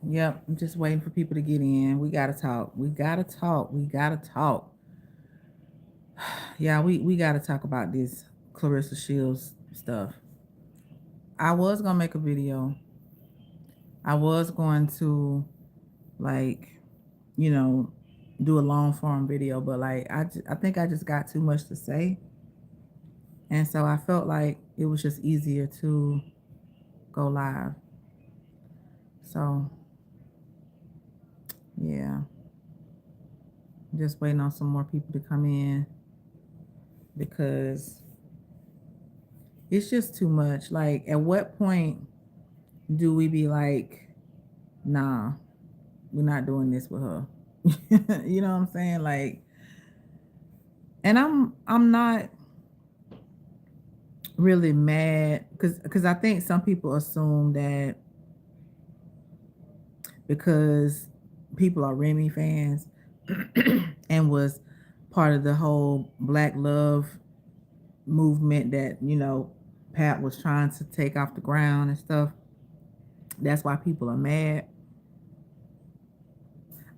Yep, I'm just waiting for people to get in. We gotta talk. We gotta talk. We gotta talk. Yeah, we gotta talk about this Clarissa Shields stuff. I was gonna make a video. I was going to like, you know, do a long form video, but like I think I just got too much to say, and so I felt like it was just easier to go live. So yeah, just waiting on some more people to come in because it's just too much. Like, at what point do we be like, nah, we're not doing this with her? You know what I'm saying? Like, and I'm not really mad because I think some people assume that because people are Remy fans and was part of the whole Black Love movement that, Pat was trying to take off the ground and stuff. That's why people are mad.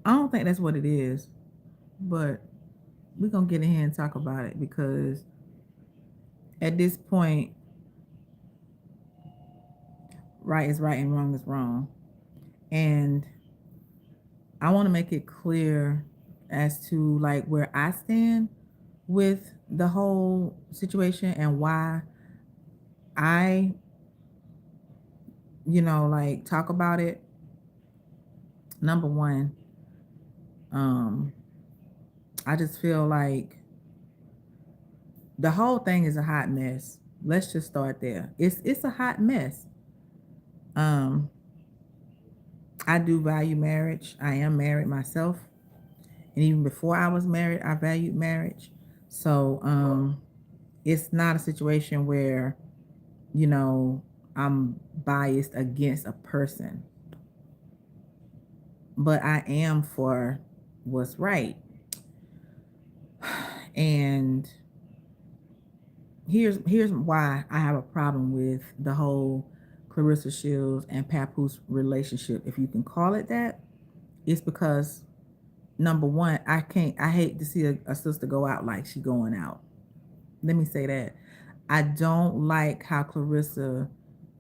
I don't think that's what it is, but we're gonna get in here and talk about it because at this point, right is right and wrong is wrong. And I want to make it clear as to like where I stand with the whole situation and why I, like talk about it. Number one, um, I just feel like the whole thing is a hot mess. Let's just start there. It's a hot mess. Um, I do value marriage. I am married myself. And even before I was married, I valued marriage. So it's not a situation where, you know, I'm biased against a person. But I am for what's right. And here's why I have a problem with the whole Clarissa Shields and Papoose relationship, if you can call it that. It's because number one, I hate to see a sister go out like she going out. Let me say that. I don't like how Clarissa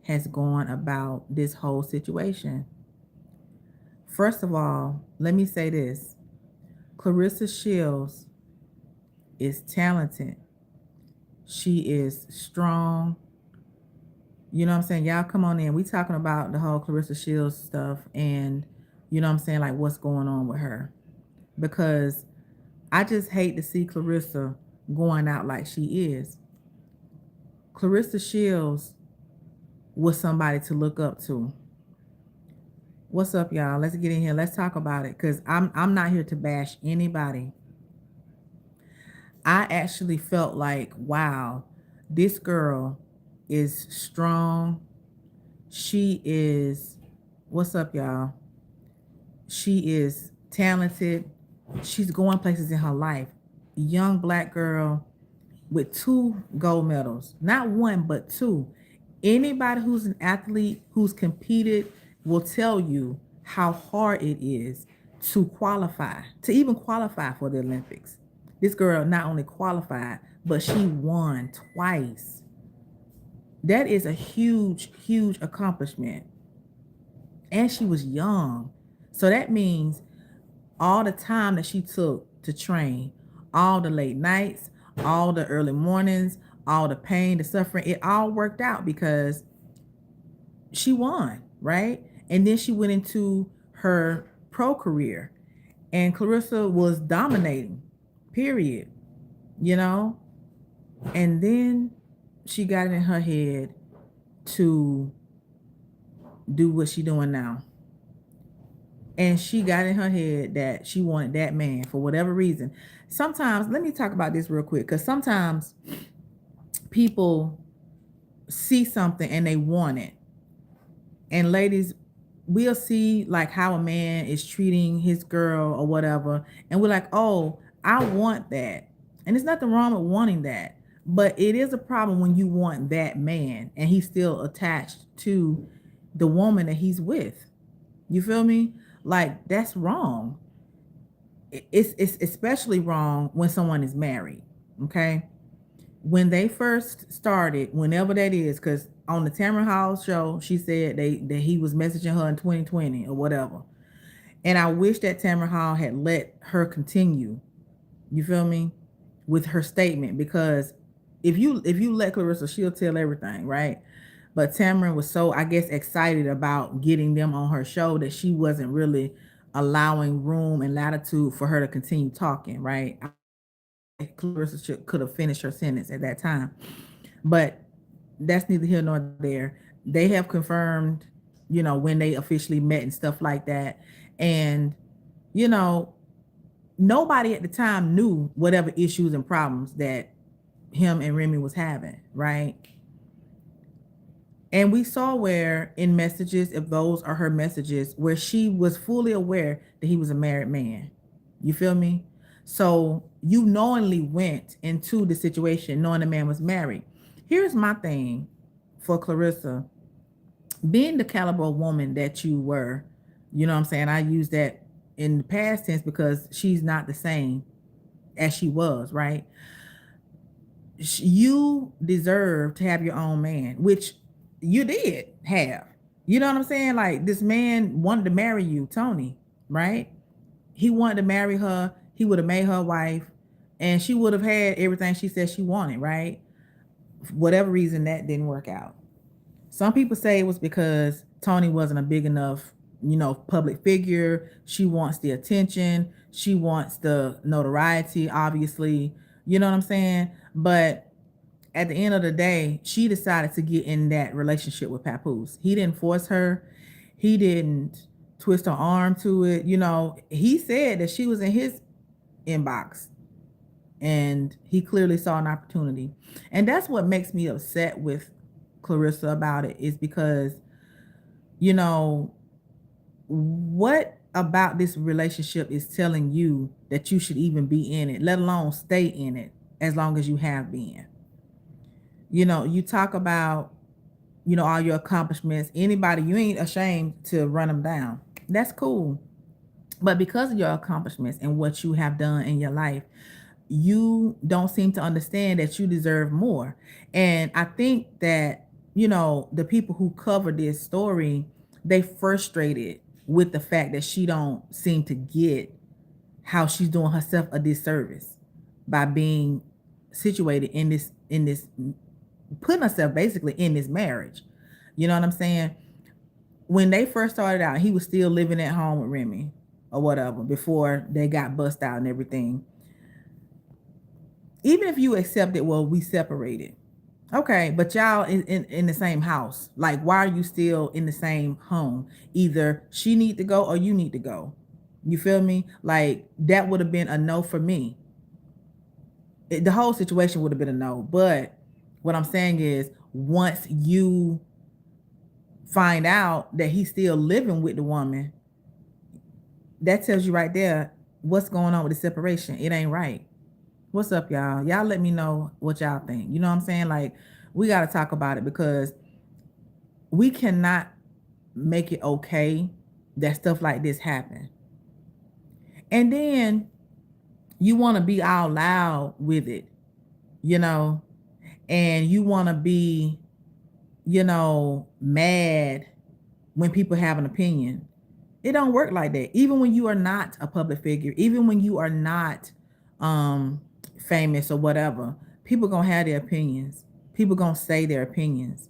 has gone about this whole situation. First of all, let me say this. Clarissa Shields is talented. She is strong. You know what I'm saying? Y'all come on in. We talking about the whole Clarissa Shields stuff and you know what I'm saying, like what's going on with her. Because I just hate to see Clarissa going out like she is. Clarissa Shields was somebody to look up to. What's up, y'all? Let's get in here. Let's talk about it. Cause I'm not here to bash anybody. I actually felt like, wow, this girl is strong. She is, what's up, y'all? She is talented. She's going places in her life. Young Black girl with 2 gold medals, not one, but 2. Anybody who's an athlete who's competed will tell you how hard it is to qualify, to even qualify for the Olympics. This girl not only qualified, but she won twice. That is a huge, huge accomplishment. And she was young. So that means all the time that she took to train, all the late nights, all the early mornings, all the pain, the suffering, it all worked out because she won, right? And then she went into her pro career and Clarissa was dominating, period, you know? And then she got it in her head to do what she doing now. And she got in her head that she wanted that man for whatever reason. Sometimes, let me talk about this real quick, because sometimes people see something and they want it. And ladies, we'll see like how a man is treating his girl or whatever, and we're like, oh, I want that. And there's nothing wrong with wanting that. But it is a problem when you want that man and he's still attached to the woman that he's with. You feel me? Like that's wrong. It's especially wrong when someone is married. Okay, when they first started, whenever that is, because on the Tamron Hall show, she said that he was messaging her in 2020 or whatever. And I wish that Tamron Hall had let her continue. You feel me? With her statement, because if you let Claressa, she'll tell everything, right? But Tamron was so, I guess, excited about getting them on her show that she wasn't really allowing room and latitude for her to continue talking, right? Clarissa could have finished her sentence at that time. But that's neither here nor there. They have confirmed, when they officially met and stuff like that. And, you know, nobody at the time knew whatever issues and problems that him and Remy was having, right? And we saw where in messages, if those are her messages, where she was fully aware that he was a married man. You feel me? So you knowingly went into the situation knowing the man was married. Here's my thing for Claressa, being the caliber of woman that you were, you know what I'm saying? I use that in the past tense because she's not the same as she was, right? You deserve to have your own man, which you did have. You know what I'm saying? Like this man wanted to marry you, Tony, right? He wanted to marry her. He would have made her wife, and she would have had everything she said she wanted, right? For whatever reason, that didn't work out. Some people say it was because Tony wasn't a big enough, public figure. She wants the attention. She wants the notoriety, obviously. You know what I'm saying? But at the end of the day, she decided to get in that relationship with Papoose. He didn't force her. He didn't twist her arm to it. He said that she was in his inbox and he clearly saw an opportunity. And that's what makes me upset with Claressa about it, is because, you know, what about this relationship is telling you that you should even be in it, let alone stay in it as long as you have been? You talk about, all your accomplishments. Anybody, you ain't ashamed to run them down. That's cool. But because of your accomplishments and what you have done in your life, you don't seem to understand that you deserve more. And I think that, the people who cover this story, they frustrated with the fact that she don't seem to get how she's doing herself a disservice by being situated in this putting herself basically in this marriage. You know what I'm saying? When they first started out, he was still living at home with Remy or whatever before they got bust out and everything. Even if you accept it, well, we separated. Okay, but y'all in the same house. Like, why are you still in the same home? Either she need to go or you need to go. You feel me? Like, that would have been a no for me. The whole situation would have been a no. But what I'm saying is, once you find out that he's still living with the woman, that tells you right there what's going on with the separation. It ain't right. What's up, y'all? Y'all let me know what y'all think. You know what I'm saying? Like, we got to talk about it because we cannot make it okay that stuff like this happen. And then you want to be out loud with it, and you want to be, mad when people have an opinion. It don't work like that. Even when you are not a public figure, even when you are not famous or whatever, people gonna have their opinions. People gonna say their opinions.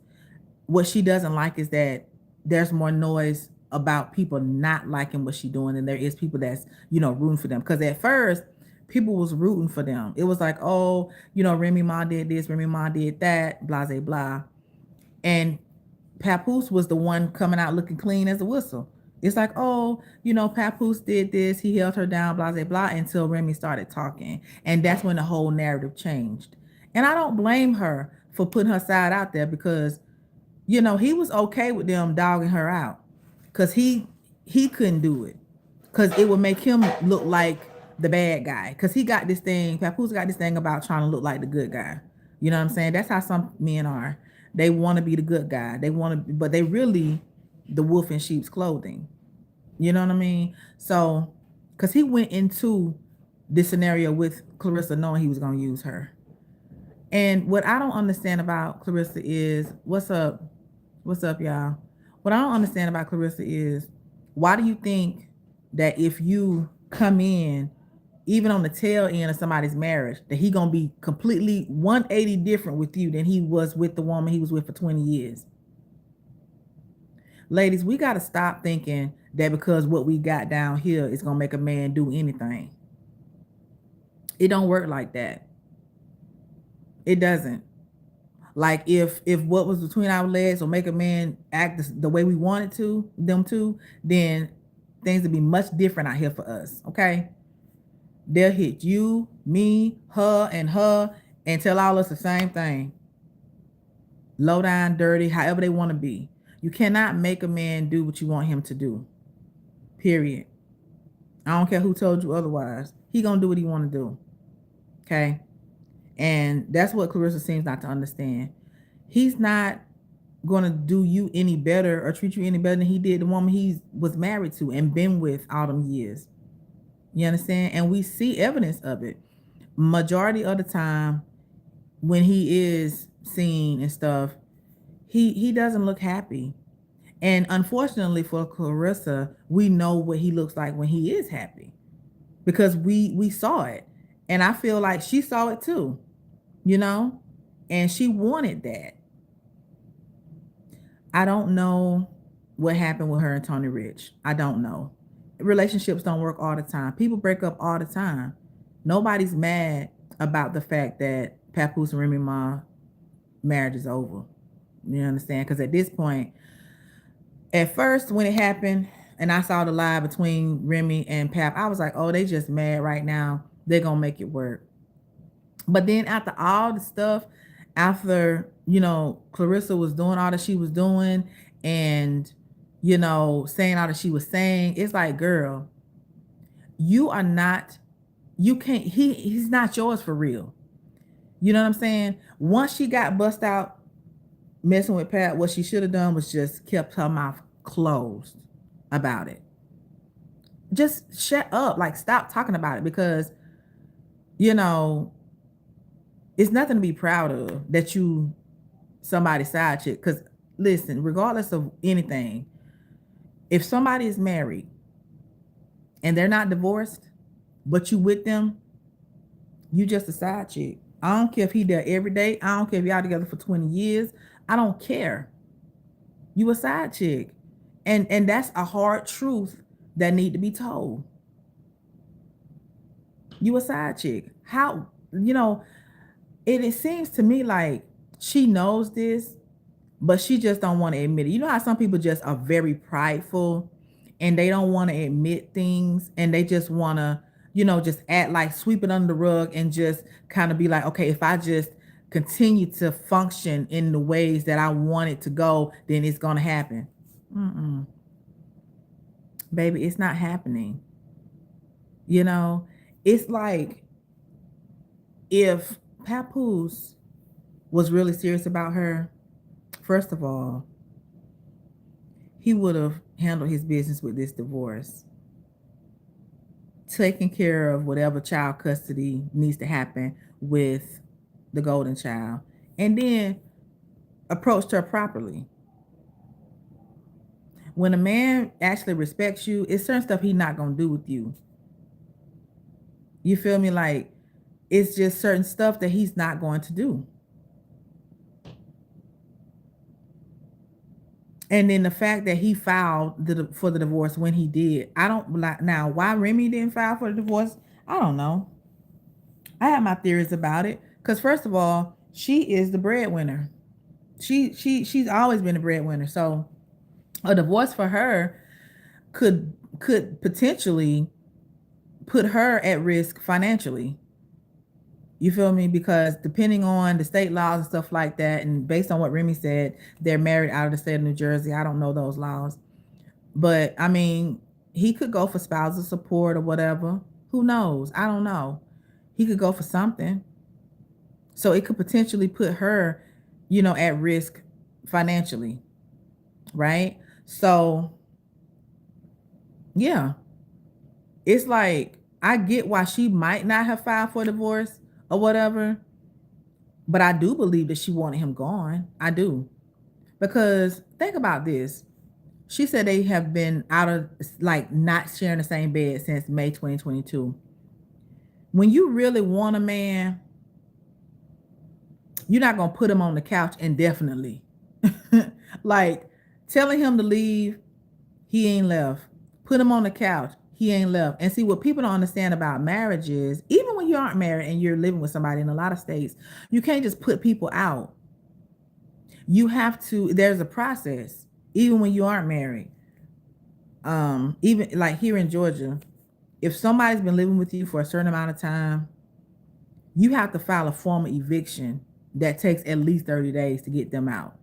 What she doesn't like is that there's more noise about people not liking what she's doing than there is people that's, rooting for them. Because at first, people was rooting for them. It was like, oh, Remy Ma did this, Remy Ma did that, blah, blah, blah. And Papoose was the one coming out looking clean as a whistle. It's like, oh, Papoose did this, he held her down, blah, blah, blah, until Remy started talking. And that's when the whole narrative changed. And I don't blame her for putting her side out there because, he was okay with them dogging her out because he couldn't do it because it would make him look like the bad guy because he got this thing, Papoose got this thing about trying to look like the good guy. You know what I'm saying? That's how some men are. They want to be the good guy. They want to, but they really the wolf in sheep's clothing. You know what I mean? So, because he went into this scenario with Claressa knowing he was going to use her. And what I don't understand about Claressa is, what's up? What's up, y'all? What I don't understand about Claressa is, why do you think that if you come in, even on the tail end of somebody's marriage, that he gonna be completely 180 different with you than he was with the woman he was with for 20 years? Ladies, we got to stop thinking that because what we got down here is gonna make a man do anything. It don't work like that. It doesn't. Like if what was between our legs will make a man act the way we wanted to them to, then things would be much different out here for us. Okay, they'll hit you, me, her, and tell all us the same thing. Low down, dirty, however they want to be. You cannot make a man do what you want him to do. Period. I don't care who told you otherwise. He gonna do what he want to do. Okay, and that's what Claressa seems not to understand. He's not going to do you any better or treat you any better than he did the woman he was married to and been with all them years. You understand? And we see evidence of it. Majority of the time when he is seen and stuff, he doesn't look happy. And unfortunately for Claressa, we know what he looks like when he is happy because we saw it. And I feel like she saw it too, you know? And she wanted that. I don't know what happened with her and Tony Rich. I don't know. Relationships don't work all the time. People break up all the time. Nobody's mad about the fact that Papoose and Remy Ma marriage is over. You understand? Because at this point, at first when it happened and I saw the lie between Remy and Pap, I was like, oh, they just mad right now. They're going to make it work. But then after all the stuff, after, Claressa was doing all that she was doing and, saying all that she was saying, it's like, girl, you are not, you can't, he's not yours for real. You know what I'm saying? Once she got bust out messing with Pat, what she should have done was just kept her mouth closed about it. Just shut up. Like, stop talking about it because, it's nothing to be proud of that you somebody's side chick. Because listen, regardless of anything, if somebody is married and they're not divorced, but you with them, you just a side chick. I don't care if he there every day. I don't care if y'all together for 20 years. I don't care. You a side chick. And that's a hard truth that need to be told. You a side chick. How, it seems to me like she knows this, but she just don't want to admit it. You know how some people just are very prideful and they don't want to admit things and they just want to, just act like sweep it under the rug and just kind of be like, okay, if I just continue to function in the ways that I want it to go, then it's going to happen. Baby, it's not happening. It's like if Papoose was really serious about her, first of all, he would have handled his business with this divorce, taking care of whatever child custody needs to happen with the golden child, and then approached her properly. When a man actually respects you, it's certain stuff he's not going to do with you. You feel me? Like, it's just certain stuff that he's not going to do. And then the fact that he filed for the divorce when he did, I don't like now why Remy didn't file for the divorce. I don't know. I have my theories about it. Because first of all, she is the breadwinner. She's always been a breadwinner. So a divorce for her could potentially put her at risk financially. You feel me? Because depending on the state laws and stuff like that, and based on what Remy said, they're married out of the state of New Jersey. I don't know those laws. But, I mean, he could go for spousal support or whatever. Who knows? I don't know. He could go for something. So it could potentially put her, at risk financially. Right? So Yeah. It's like, I get why she might not have filed for divorce or whatever, but I do believe that she wanted him gone. I do. Because think about this. She said they have been out of, like, not sharing the same bed since May 2022. When you really want a man, you're not going to put him on the couch indefinitely. Like, telling him to leave, he ain't left. Put him on the couch, he ain't left. And see, what people don't understand about marriage is, even when you aren't married and you're living with somebody in a lot of states, you can't just put people out. You have to, there's a process, even when you aren't married. Even like here in Georgia, if somebody's been living with you for a certain amount of time, you have to file a form of eviction that takes at least 30 days to get them out.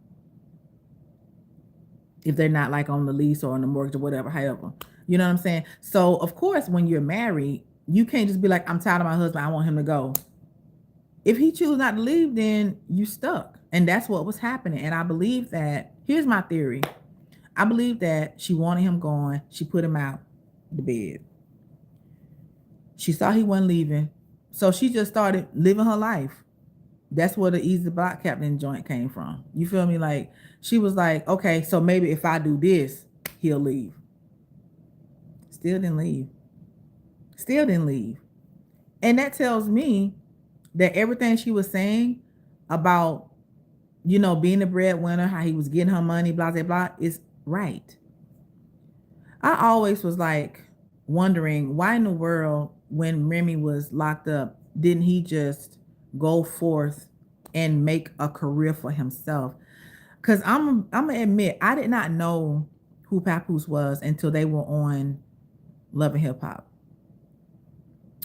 If they're not like on the lease or on the mortgage or whatever, however. You know what I'm saying? So of course, when you're married, you can't just be like, I'm tired of my husband, I want him to go. If he chooses not to leave, then you stuck. And that's what was happening. And I believe that, here's my theory. I believe that she wanted him gone. She put him out the bed. She saw he wasn't leaving. So she just started living her life. That's where the easy block captain joint came from. You feel me? Like, she was like, okay, so maybe if I do this, he'll leave. Still didn't leave. Still didn't leave. And that tells me that everything she was saying about, being the breadwinner, how he was getting her money, blah, blah, blah, is right. I always was like wondering why in the world, when Remy was locked up, didn't he just go forth and make a career for himself? Because I'm gonna admit, I did not know who Papoose was until they were on Love and Hip Hop.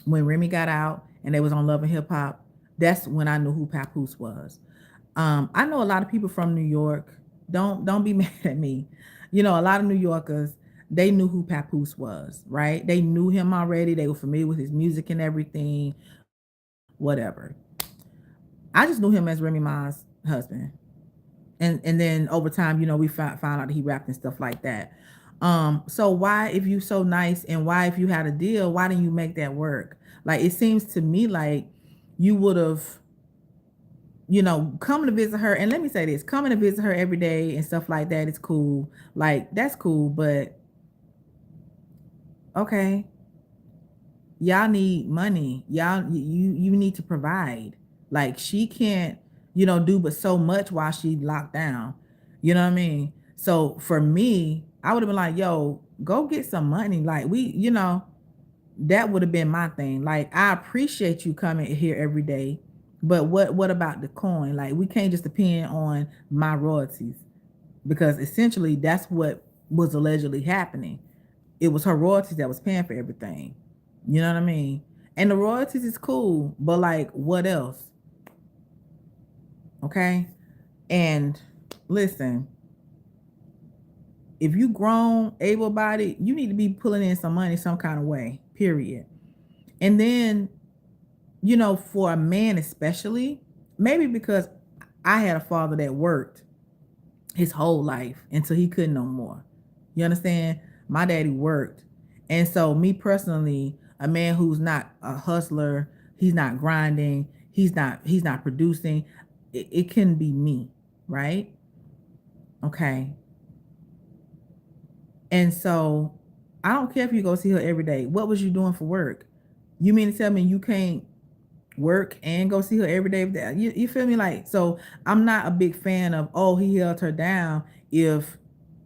When Remy got out and they was on Love and Hip Hop, that's when I knew who Papoose was. I know a lot of people from New York. Don't be mad at me. A lot of New Yorkers, they knew who Papoose was, right? They knew him already. They were familiar with his music and everything, whatever. I just knew him as Remy Ma's husband. And then over time, we found out that he rapped and stuff like that. So why, if you so nice, and why, if you had a deal, why didn't you make that work? Like, it seems to me like you would have, coming to visit her. And let me say this, coming to visit her every day and stuff like that is cool. Like, that's cool, but okay, y'all need money. You need to provide. Like, she can't, do but so much while she locked down. You know what I mean? So for me, I would have been like, yo, go get some money. Like, that would have been my thing. Like, I appreciate you coming here every day, but what about the coin? Like, we can't just depend on my royalties, because essentially that's what was allegedly happening. It was her royalties that was paying for everything. You know what I mean? And the royalties is cool, but like, what else? Okay? And listen, if you grown, able-bodied, you need to be pulling in some money some kind of way, period. And then, for a man especially, maybe because I had a father that worked his whole life until he couldn't no more. You understand? My daddy worked. And so me personally, a man who's not a hustler, he's not grinding, he's not producing, it can be me, right? Okay. And so I don't care if you go see her every day. What was you doing for work? You mean to tell me you can't work and go see her every day? You feel me? Like, so I'm not a big fan of, oh, he held her down, if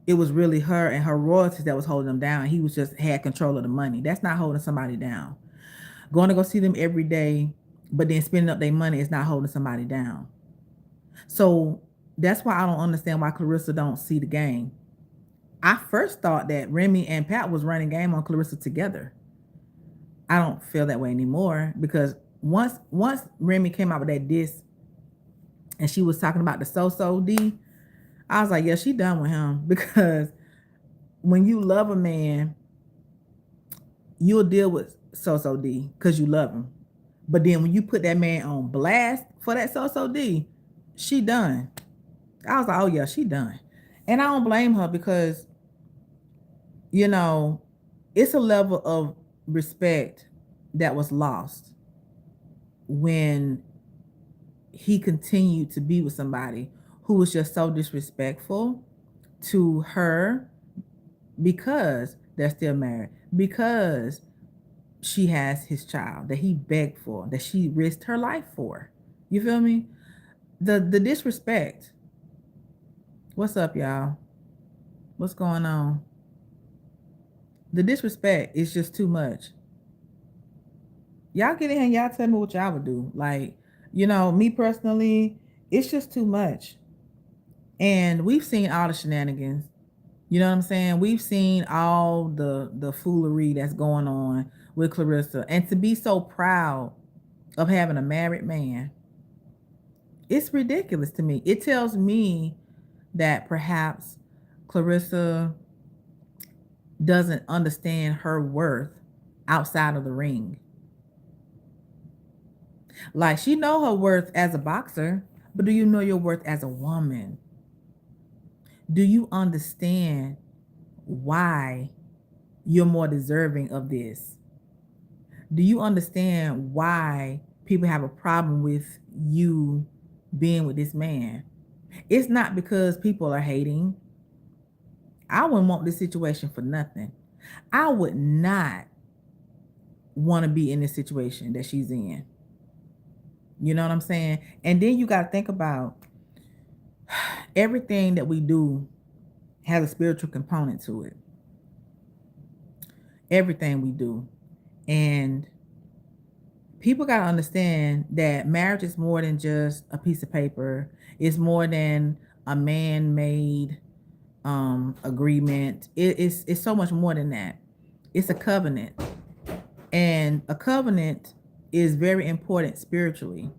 it was really her and her royalties that was holding him down. He was just had control of the money. That's not holding somebody down. Going to go see them every day, but then spending up their money is not holding somebody down. So that's why I don't understand why Claressa don't see the game. I first thought that Remy and Pat was running game on Claressa together. I don't feel that way anymore, because once Remy came out with that diss and she was talking about the so D, I was like, yeah, she done with him. Because when you love a man, you'll deal with so D because you love him. But then when you put that man on blast for that so D, she done. I was like, oh yeah, she done. And I don't blame her, because, it it's a level of respect that was lost when he continued to be with somebody who was just so disrespectful to her because they're still married, because she has his child that he begged for, that she risked her life for. You feel me? The disrespect. What's up, y'all? What's going on? The disrespect is just too much. Y'all get in here and y'all tell me what y'all would do. Like, me personally, it's just too much. And we've seen all the shenanigans. You know what I'm saying? We've seen all the foolery that's going on with Claressa. And to be so proud of having a married man, it's ridiculous to me. It tells me that perhaps Claressa doesn't understand her worth outside of the ring. Like, she know her worth as a boxer, but do you know your worth as a woman? Do you understand why you're more deserving of this? Do you understand why people have a problem with you being with this man? It's not because people are hating. I wouldn't want this situation for nothing. I would not want to be in this situation that she's in. You know what I'm saying? And then you got to think about everything that we do has a spiritual component to it. Everything we do. And people got to understand that marriage is more than just a piece of paper. It's more than a man-made agreement. It's so much more than that. It's a covenant. And a covenant is very important spiritually.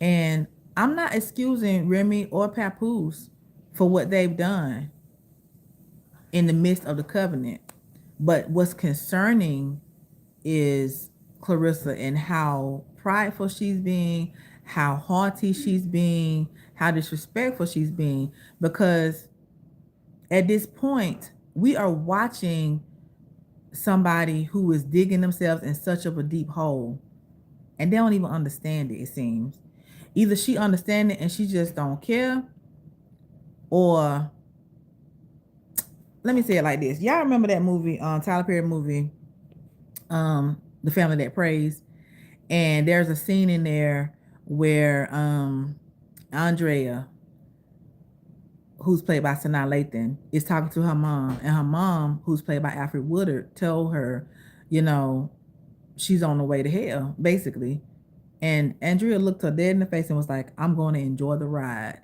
And I'm not excusing Remy or Papoose for what they've done in the midst of the covenant. But what's concerning is Claressa and how prideful she's being, how haughty she's being, how disrespectful she's being. Because at this point, we are watching somebody who is digging themselves in such of a deep hole, and they don't even understand it seems. Either she understands it and she just don't care, or let me say it like this. Y'all remember that movie, Tyler Perry movie, The Family That Prays? And there's a scene in there where Andrea, who's played by Sanaa Lathan, is talking to her mom, and her mom, who's played by Alfred Woodard, told her, she's on the way to hell, basically. And Andrea looked her dead in the face and was like, I'm going to enjoy the ride.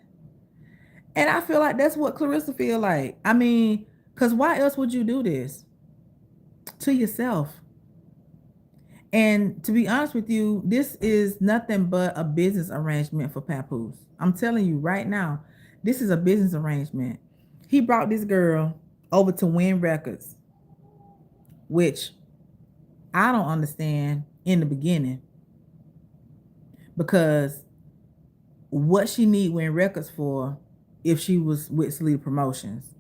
And I feel like that's what Claressa feel like. I mean, because why else would you do this to yourself? And to be honest with you, this is nothing but a business arrangement for Papoose. I'm telling you right now, this is a business arrangement. He brought this girl over to Win Records, which I don't understand in the beginning, because what she need Win Records for if she was with Sleep Promotions?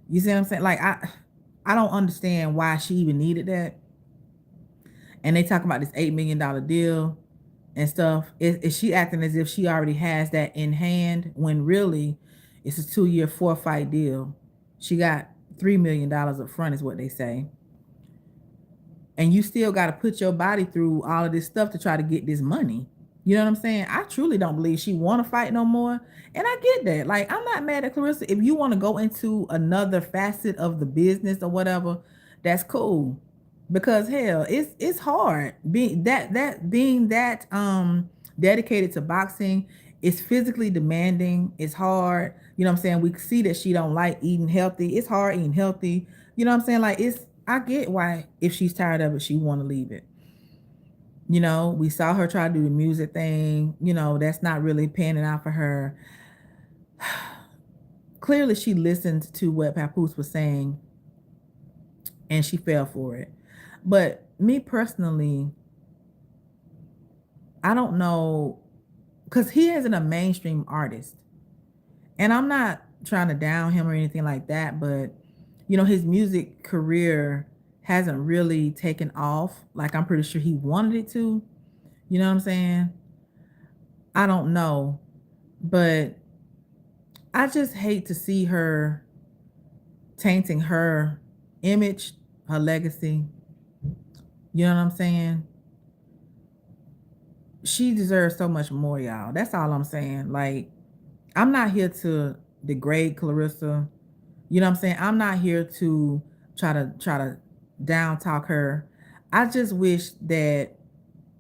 You see what I'm saying? Like, I don't understand why she even needed that. And they talk about this $8 million deal and stuff. Is she acting as if she already has that in hand, when really it's a 2-year, 4-fight deal? She got $3 million up front is what they say. And you still got to put your body through all of this stuff to try to get this money. You know what I'm saying? I truly don't believe she want to fight no more. And I get that. Like, I'm not mad at Claressa. If you want to go into another facet of the business or whatever, that's cool. Because hell, it's hard being that dedicated to boxing. It's physically demanding. It's hard. You know what I'm saying? We see that she don't like eating healthy. It's hard eating healthy. You know what I'm saying? Like, I get why, if she's tired of it, she want to leave it. We saw her try to do the music thing. That's not really panning out for her. Clearly, she listened to what Papoose was saying, and she fell for it. But me personally, I don't know, because he isn't a mainstream artist. And I'm not trying to down him or anything like that, but his music career hasn't really taken off like I'm pretty sure he wanted it to. You know what I'm saying? I don't know, but I just hate to see her tainting her image, her legacy. You know what I'm saying? She deserves so much more, y'all. That's all I'm saying. Like, I'm not here to degrade Claressa. You know what I'm saying? I'm not here to try to down talk her. I just wish that,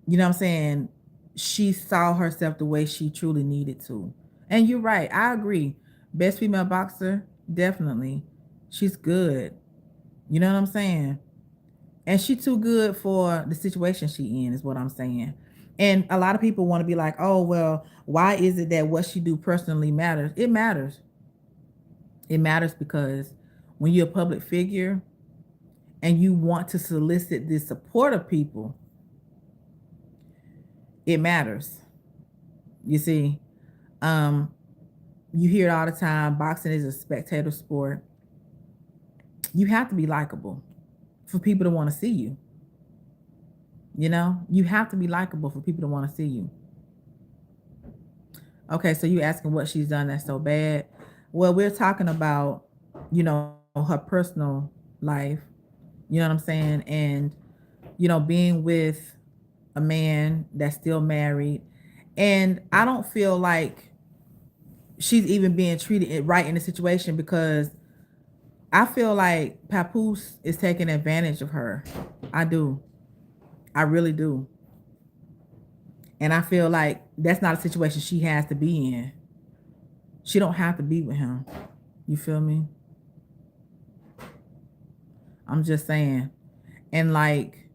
you know what I'm saying, she saw herself the way she truly needed to. And you're right. I agree. Best female boxer, definitely. She's good. You know what I'm saying? And she too good for the situation she in is what I'm saying. And a lot of people want to be like, oh, well, why is it that what she do personally matters? It matters. It matters because when you're a public figure and you want to solicit the support of people, it matters. You see, um, you hear it all the time. Boxing is a spectator sport. You have to be likable for people to want to see you. You know, you have to be likable for people to want to see you. Okay, so you asking what she's done that's so bad. Well, we're talking about, her personal life, you know what I'm saying? And, being with a man that's still married. And I don't feel like she's even being treated right in the situation because I feel like Papoose is taking advantage of her. I do. I really do. And I feel like that's not a situation she has to be in. She don't have to be with him. You feel me? I'm just saying. And like,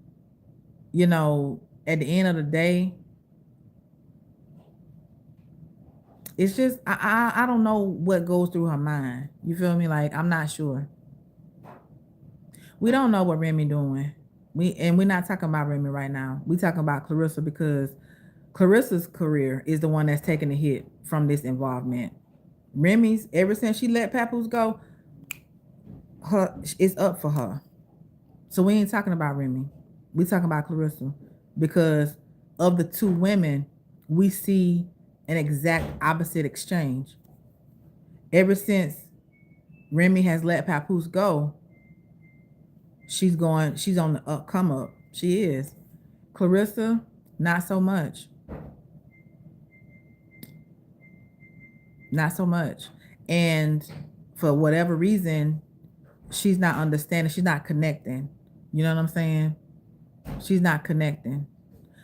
at the end of the day, it's just I don't know what goes through her mind. You feel me? Like I'm not sure. We don't know what Remy doing. We're not talking about Remy right now. We talking about Claressa because Claressa's career is the one that's taking the hit from this involvement. Remy's, ever since she let Papoose go, it's up for her. So we ain't talking about Remy. We talking about Claressa because of the two women, we see an exact opposite exchange. Ever since Remy has let Papoose go, she's on the come up. She is. Claressa, not so much. Not so much. And for whatever reason, she's not understanding. She's not connecting. You know what I'm saying? She's not connecting.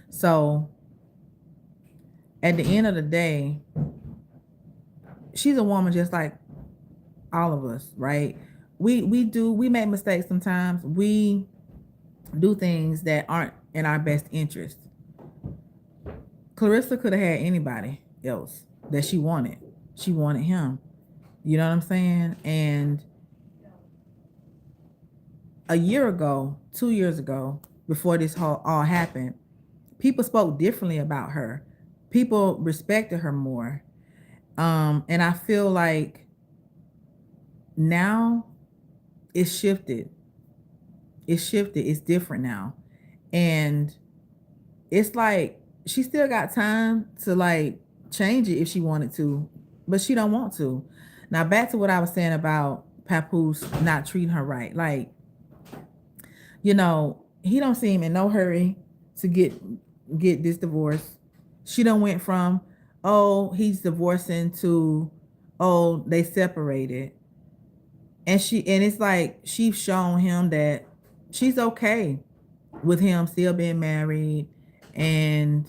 So at the end of the day, she's a woman just like all of us, right? We make mistakes sometimes. We do things that aren't in our best interest. Claressa could have had anybody else that she wanted. She wanted him. You know what I'm saying? And a year ago, 2 years ago, before this all happened, people spoke differently about her. People respected her more. And I feel like now it's shifted. It's shifted. It's different now. And it's like she still got time to like change it if she wanted to, but she don't want to. Now back to what I was saying about Papoose not treating her right. Like, he don't seem in no hurry to get this divorce. She done went from, oh, he's divorcing to, oh, they separated. And it's like she's shown him that she's okay with him still being married, and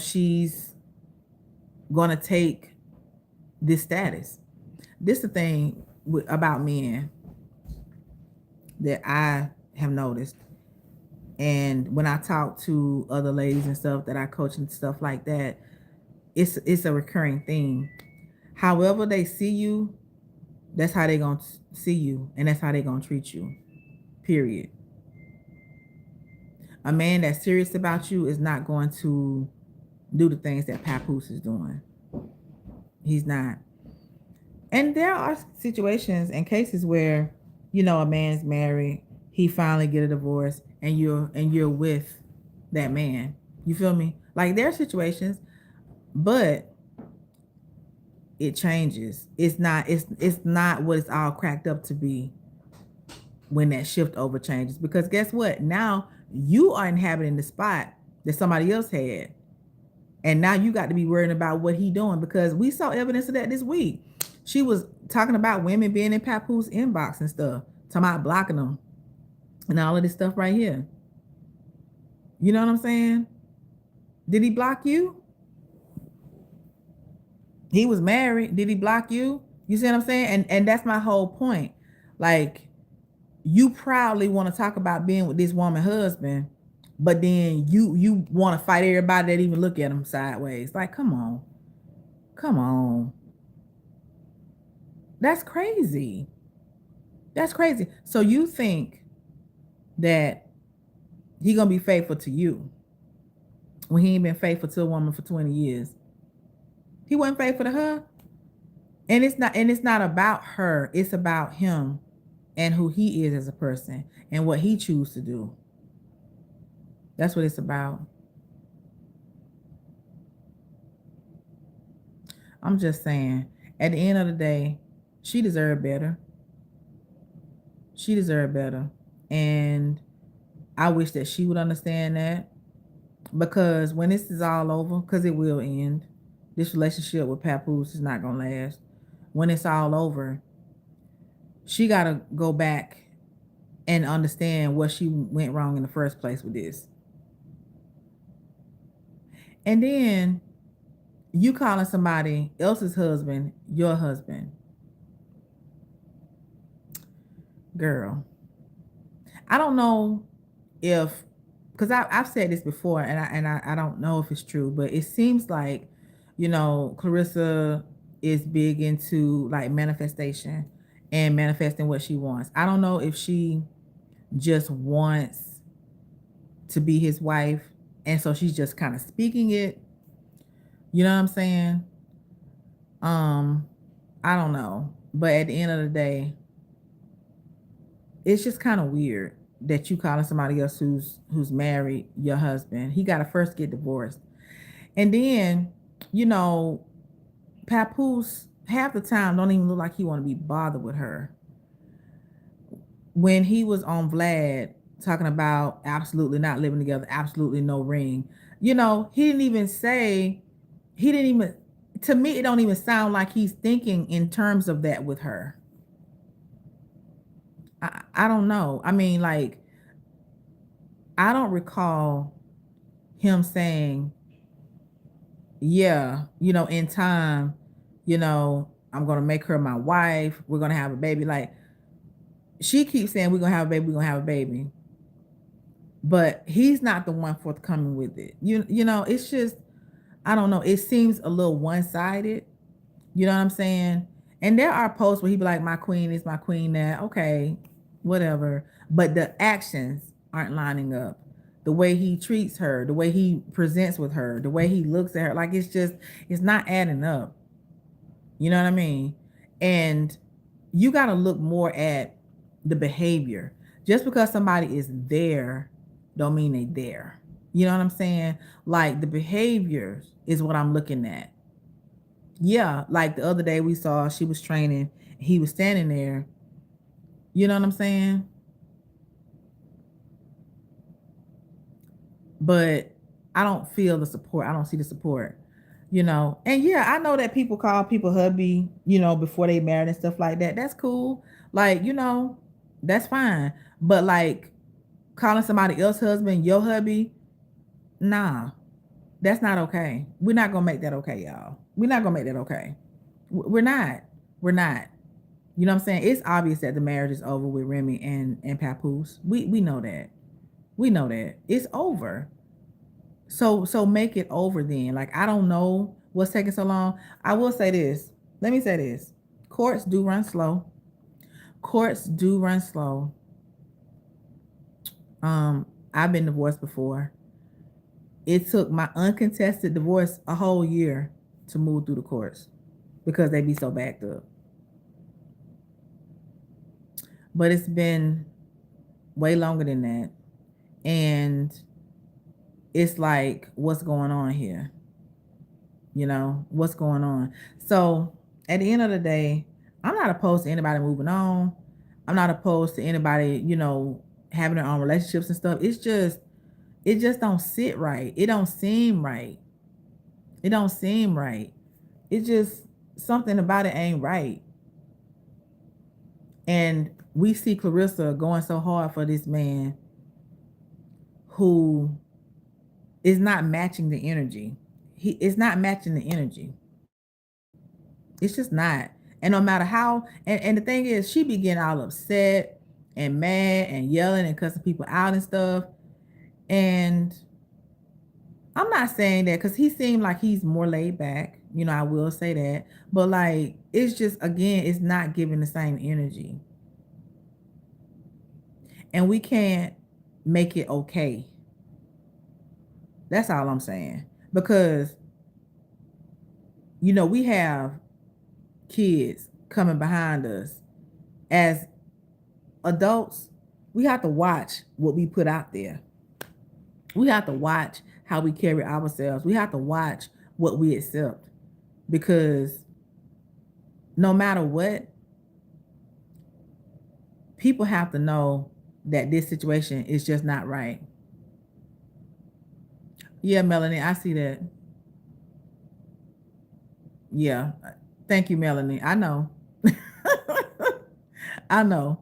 she's gonna take this status. This is the thing about men that I have noticed, and when I talk to other ladies and stuff that I coach and stuff like that, it's a recurring theme. However they see you, that's how they gonna see you, and that's how they gonna treat you. Period. A man that's serious about you is not going to do the things that Papoose is doing. He's not. And there are situations and cases where a man's married, he finally get a divorce, and you're with that man. You feel me? Like there are situations, but it changes. It's not what it's all cracked up to be when that shift over changes. Because guess what? Now you are inhabiting the spot that somebody else had. And now you got to be worrying about what he doing, because we saw evidence of that this week. She was talking about women being in Papoose inbox and stuff, talking about blocking them and all of this stuff right here. You know what I'm saying? Did he block you? He was married. Did he block you? You see what I'm saying? And that's my whole point. Like, you proudly want to talk about being with this woman husband, but then you want to fight everybody that even look at him sideways. Like, come on. Come on. That's crazy. That's crazy. So you think that he gonna be faithful to you when he ain't been faithful to a woman for 20 years? He wasn't faithful to her. And it's not about her. It's about him and who he is as a person and what he chooses to do. That's what it's about. I'm just saying, at the end of the day, she deserved better. She deserved better. And I wish that she would understand that, because when this is all over, because it will end, this relationship with Papoose is not going to last. When it's all over, she got to go back and understand what she went wrong in the first place with this. And then you calling somebody else's husband your husband. Girl, I don't know if, because I've said this before, and I don't know if it's true, but it seems like, Claressa is big into like manifestation and manifesting what she wants. I don't know if she just wants to be his wife, and so she's just kind of speaking it. You know what I'm saying? I don't know, but at the end of the day, it's just kind of weird that you calling somebody else who's married your husband. He got to first get divorced, and then you know Papoose half the time don't even look like he want to be bothered with her. When he was on Vlad talking about absolutely not living together, absolutely no ring, he didn't even say, he didn't even, to me it don't even sound like he's thinking in terms of that with her. I don't know. I mean, like, I don't recall him saying, yeah, in time, I'm gonna make her my wife. We're gonna have a baby. Like, she keeps saying we're gonna have a baby, we're gonna have a baby. But he's not the one forthcoming with it. It's just, I don't know. It seems a little one-sided. You know what I'm saying? And there are posts where he be like, my queen is my queen now. Okay, whatever. But the actions aren't lining up. The way he treats her, the way he presents with her, the way he looks at her, like, it's not adding up. You know what I mean? And you got to look more at the behavior. Just because somebody is there don't mean they there. You know what I'm saying? Like, the behaviors is what I'm looking at. Yeah, like the other day we saw she was training, he was standing there. You know what I'm saying? But I don't feel the support. I don't see the support. And yeah, I know that people call people hubby, before they married and stuff like that. That's cool. Like, that's fine. But like, calling somebody else husband your hubby, nah, that's not okay. We're not gonna make that okay, y'all. We're not gonna make that okay. We're not. We're not. You know what I'm saying? It's obvious that the marriage is over with Remy and Papoose. We know that. We know that. It's over. So make it over then. Like, I don't know what's taking so long. I will say this. Let me say this. Courts do run slow. Courts do run slow. I've been divorced before. It took my uncontested divorce a whole year to move through the courts because they be so backed up. but it's been way longer than that. And it's like, what's going on here? You know, what's going on? So at the end of the day, I'm not opposed to anybody moving on. I'm not opposed to anybody, having their own relationships and stuff. It just don't sit right. It don't seem right. It don't seem right. It just, something about it ain't right. And we see Claressa going so hard for this man who is not matching the energy. He is not matching the energy. It's just not. And no matter how, and the thing is, she be getting all upset and mad and yelling and cussing people out and stuff. And I'm not saying that because he seemed like he's more laid back. I will say that. But like, it's just, again, it's not giving the same energy. And we can't make it okay. That's all I'm saying. Because, we have kids coming behind us. As adults, we have to watch what we put out there. We have to watch how we carry ourselves. We have to watch what we accept. Because no matter what, people have to know that this situation is just not right. Yeah, Melanie, I see that. Yeah. Thank you, Melanie. I know. I know.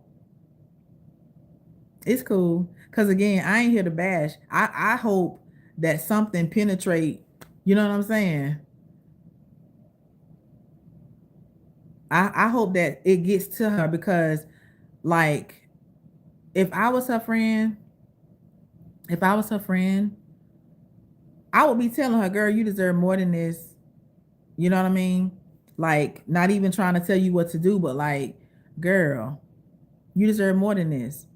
It's cool. Cause again, I ain't here to bash. I hope that something penetrate. You know what I'm saying? I hope that it gets to her because, like, if I was her friend, if I was her friend, I would be telling her, girl, you deserve more than this. You know what I mean? Like, not even trying to tell you what to do, but like, girl, you deserve more than this.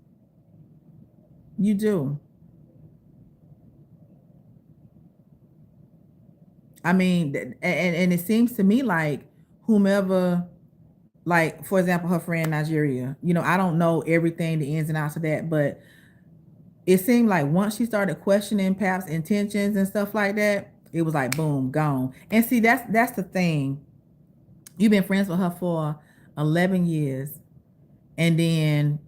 You do. I mean, and it seems to me like whomever, like, for example, her friend Nigeria, I don't know everything, the ins and outs of that, but it seemed like once she started questioning Pap's intentions and stuff like that, it was like, boom, gone. And see, that's the thing. You've been friends with her for 11 years. And then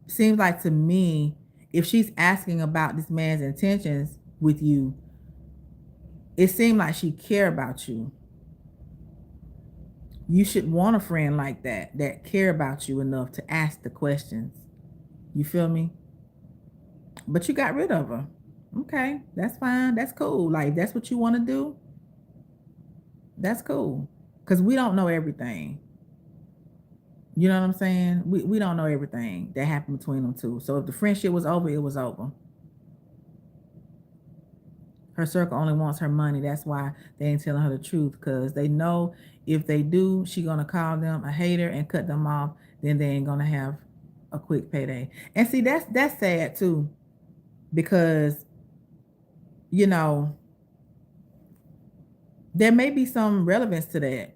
seems like to me, if she's asking about this man's intentions with you, it seemed like she care about you. You should want a friend like that care about you enough to ask the questions. You feel me? But you got rid of her. Okay, that's fine. That's cool. Like, that's what you want to do. That's cool. Because we don't know everything. You know what I'm saying? We don't know everything that happened between them two. So if the friendship was over, it was over. Her circle only wants her money. That's why they ain't telling her the truth, because they know if they do, she gonna call them a hater and cut them off. Then they ain't gonna have a quick payday. And see, that's sad too, because you know there may be some relevance to that.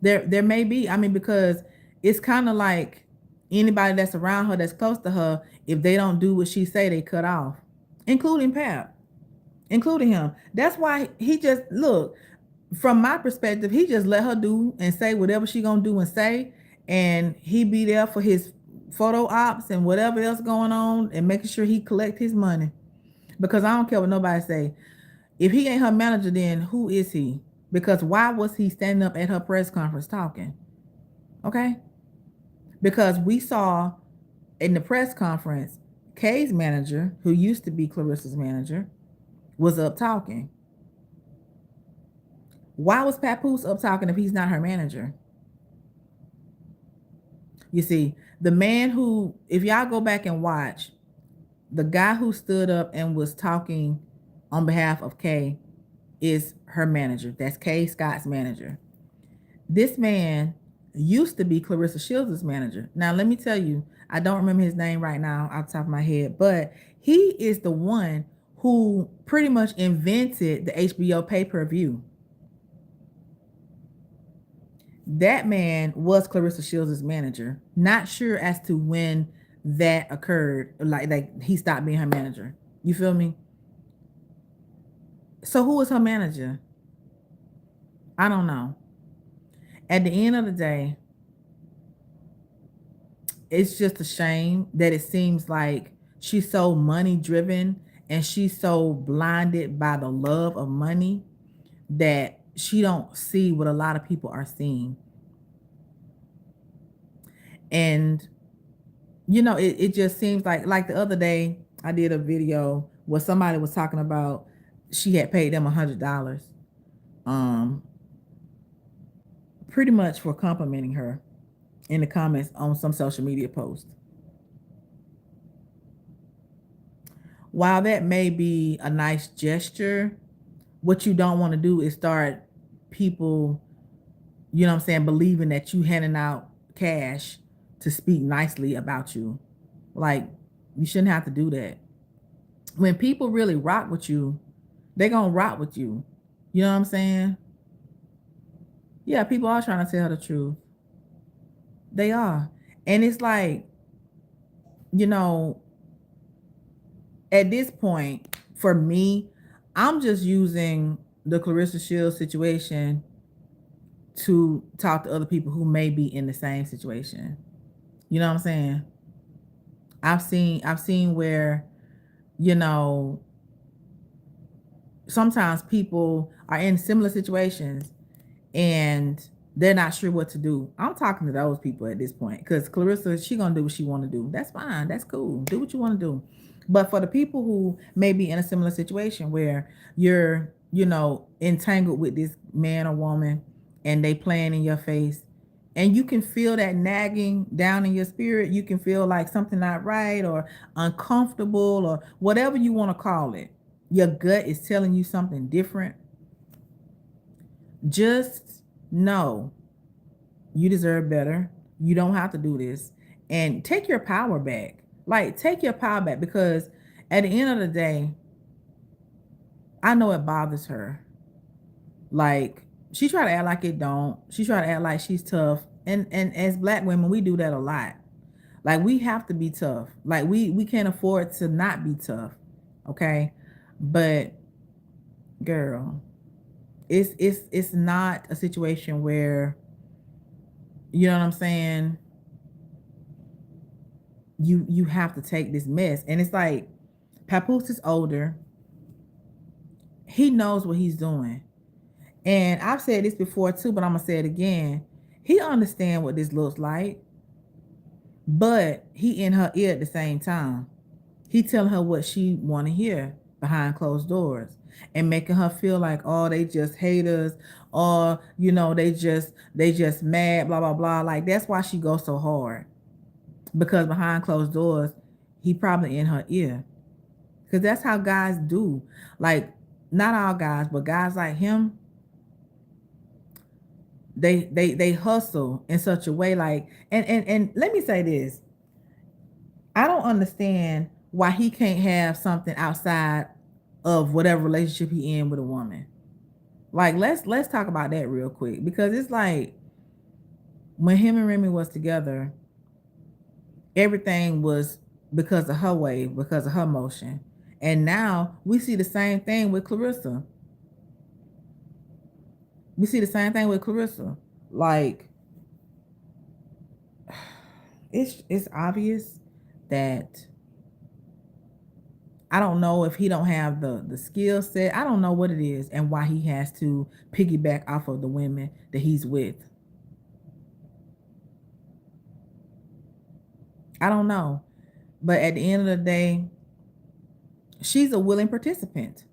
There may be. I mean, because it's kind of like anybody that's around her, that's close to her, if they don't do what she say, they cut off, including Pap, including him. That's why he just, look, from my perspective, he just let her do and say whatever she gonna do and say, and he be there for his photo ops and whatever else going on, and making sure he collect his money. Because I don't care what nobody say. If he ain't her manager, then who is he? Because why was he standing up at her press conference talking? Okay? Because we saw in the press conference, Kay's manager, who used to be Claressa's manager, was up talking. Why was Papoose up talking if he's not her manager? You see, the man who, if y'all go back and watch, the guy who stood up and was talking on behalf of Kay is her manager. That's Kay Scott's manager. This man used to be Claressa Shields' manager. Now, let me tell you, I don't remember his name right now off the top of my head, but he is the one who pretty much invented the HBO pay-per-view. That man was Claressa Shields' manager. Not sure as to when that occurred, like he stopped being her manager. You feel me? So who was her manager? I don't know. At the end of the day, it's just a shame that it seems like she's so money driven and she's so blinded by the love of money that she don't see what a lot of people are seeing. And it just seems like the other day I did a video where somebody was talking about she had paid them $100, um, pretty much for complimenting her in the comments on some social media post. While that may be a nice gesture, what you don't want to do is start people, what I'm saying, believing that you handing out cash to speak nicely about you. Like, you shouldn't have to do that. When people really rock with you, they gonna rock with you. You know what I'm saying? Yeah, people are trying to tell the truth. They are. And it's like, you know, at this point, for me, I'm just using the Claressa Shields situation to talk to other people who may be in the same situation. You know what I'm saying? I've seen where, you know, sometimes people are in similar situations and they're not sure what to do. I'm talking to those people at this point because Claressa, she gonna do what she want to do. That's fine. That's cool. Do what you want to do. But for the people who may be in a similar situation where you're, entangled with this man or woman and they playing in your face and you can feel that nagging down in your spirit, you can feel like something not right or uncomfortable or whatever you want to call it. Your gut is telling you something different. Just know you deserve better. You don't have to do this. And take your power back. Like, take your power back because at the end of the day, I know it bothers her. Like, she try to act like it don't. She try to act like she's tough. And as black women, we do that a lot. Like, we have to be tough. Like, we can't afford to not be tough. Okay? But girl, it's not a situation where, you know what I'm saying, you have to take this mess. And it's like, Papoose is older. He knows what he's doing. And I've said this before too, but I'm gonna say it again. He understands what this looks like, but he in her ear at the same time. He telling her what she want to hear behind closed doors and making her feel like, oh, they just haters, or they just mad, blah blah blah. Like, that's why she goes so hard, because behind closed doors, he probably in her ear, because that's how guys do. Like, not all guys, but guys like him, they hustle in such a way. Like, and let me say this, I don't understand why he can't have something outside of whatever relationship he in with a woman. Like, let's talk about that real quick, because it's like, when him and Remy was together, everything was because of her wave, because of her motion. And now we see the same thing with Claressa. We see the same thing with Claressa. Like, it's obvious that, I don't know if he don't have the skill set. I don't know what it is and why he has to piggyback off of the women that he's with. I don't know. But at the end of the day, she's a willing participant.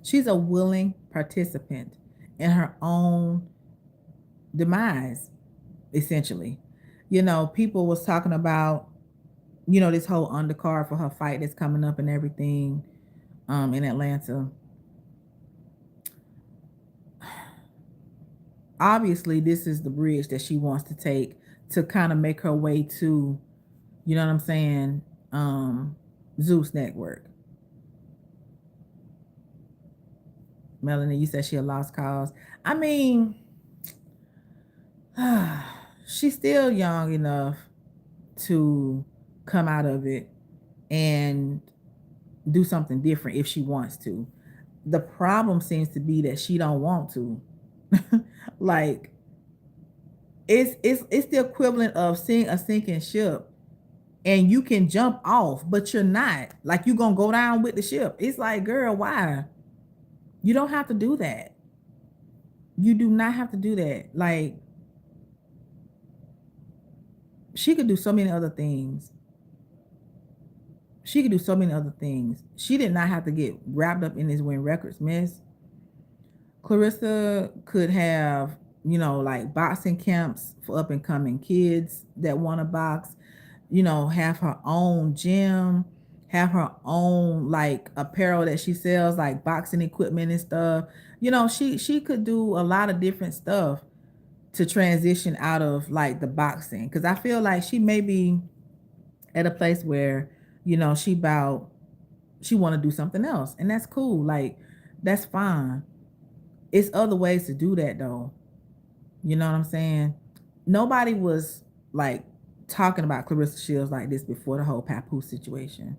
She's a willing participant in her own demise, essentially. People was talking about, this whole undercard for her fight that's coming up and everything, in Atlanta. Obviously, this is the bridge that she wants to take to kind of make her way to, you know what I'm saying, Zeus Network. Melanie, you said she a lost cause. I mean, she's still young enough to come out of it and do something different if she wants to. The problem seems to be that she don't want to. Like it's the equivalent of seeing a sinking ship and you can jump off, but you're not. Like you gonna go down with the ship. It's like, girl, why? You don't have to do that. You do not have to do that. Like she could do so many other things. She could do so many other things. She did not have to get wrapped up in this Win Records mess. Claressa could have, like boxing camps for up and coming kids that want to box, have her own gym, have her own like apparel that she sells, like boxing equipment and stuff. She could do a lot of different stuff to transition out of like the boxing. Cause I feel like she may be at a place where, she want to do something else. And that's cool. Like, that's fine. It's other ways to do that though. You know what I'm saying? Nobody was like talking about Claressa Shields like this before the whole Papoose situation,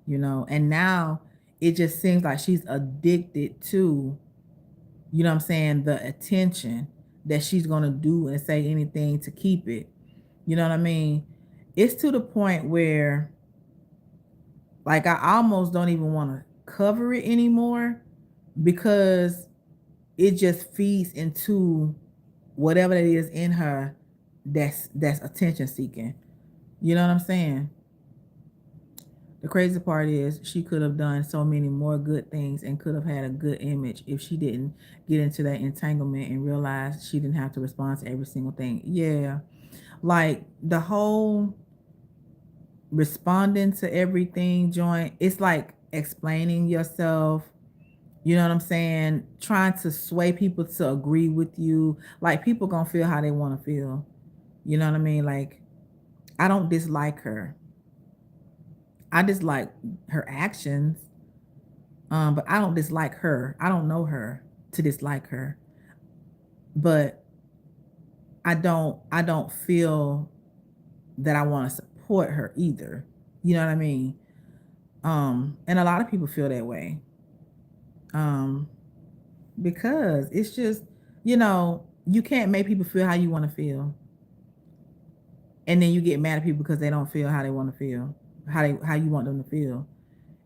and now it just seems like she's addicted to, what I'm saying, the attention that she's gonna do and say anything to keep it. You know what I mean? It's to the point where like I almost don't even want to cover it anymore because it just feeds into whatever it is in her that's attention seeking. You know what I'm saying? The crazy part is she could have done so many more good things and could have had a good image if she didn't get into that entanglement and realize she didn't have to respond to every single thing. Yeah. Like the whole responding to everything joint, it's like explaining yourself. You know what I'm saying? Trying to sway people to agree with you. Like people gonna feel how they want to feel. You know what I mean? Like I don't dislike her. I dislike her actions. But I don't dislike her. I don't know her to dislike her. But I don't feel that I want to support her either. You know what I mean? And a lot of people feel that way. Because it's just, you can't make people feel how you want to feel. And then you get mad at people because they don't feel how they want to feel, how you want them to feel.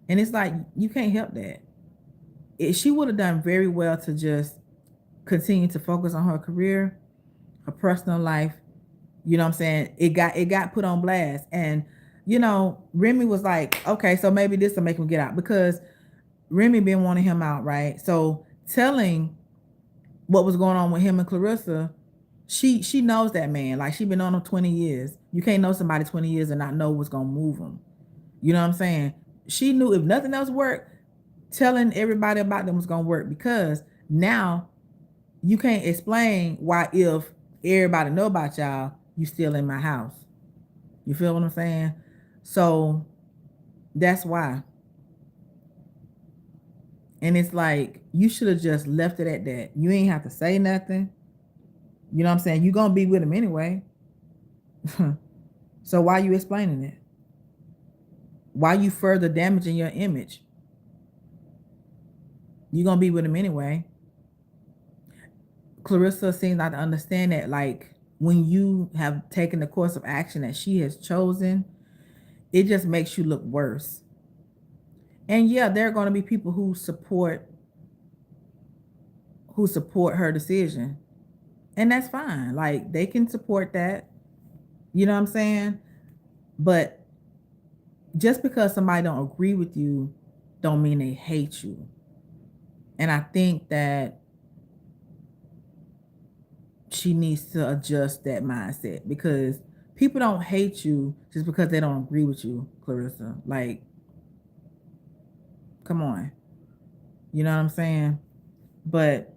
And it's like you can't help that. She would have done very well to just continue to focus on her career, her personal life. You know what I'm saying? It got put on blast. And Remy was like, okay, so maybe this will make him get out because Remy been wanting him out, right? So telling what was going on with him and Claressa, she knows that man. Like she been on him 20 years. You can't know somebody 20 years and not know what's gonna move them. You know what I'm saying? She knew if nothing else worked, telling everybody about them was gonna work because now you can't explain why if everybody know about y'all, you still in my house. You feel what I'm saying? So that's why. And it's like you should have just left it at that. You ain't have to say nothing. You know what I'm saying? You're gonna be with him anyway. So why are you explaining it? Why are you further damaging your image? You're gonna be with him anyway. Claressa seems not to understand that, like, when you have taken the course of action that she has chosen, it just makes you look worse. And yeah, there are going to be people who support her decision. And that's fine. Like they can support that. You know what I'm saying? But just because somebody don't agree with you don't mean they hate you. And I think that she needs to adjust that mindset because people don't hate you just because they don't agree with you, Claressa. Like, come on. You know what I'm saying? But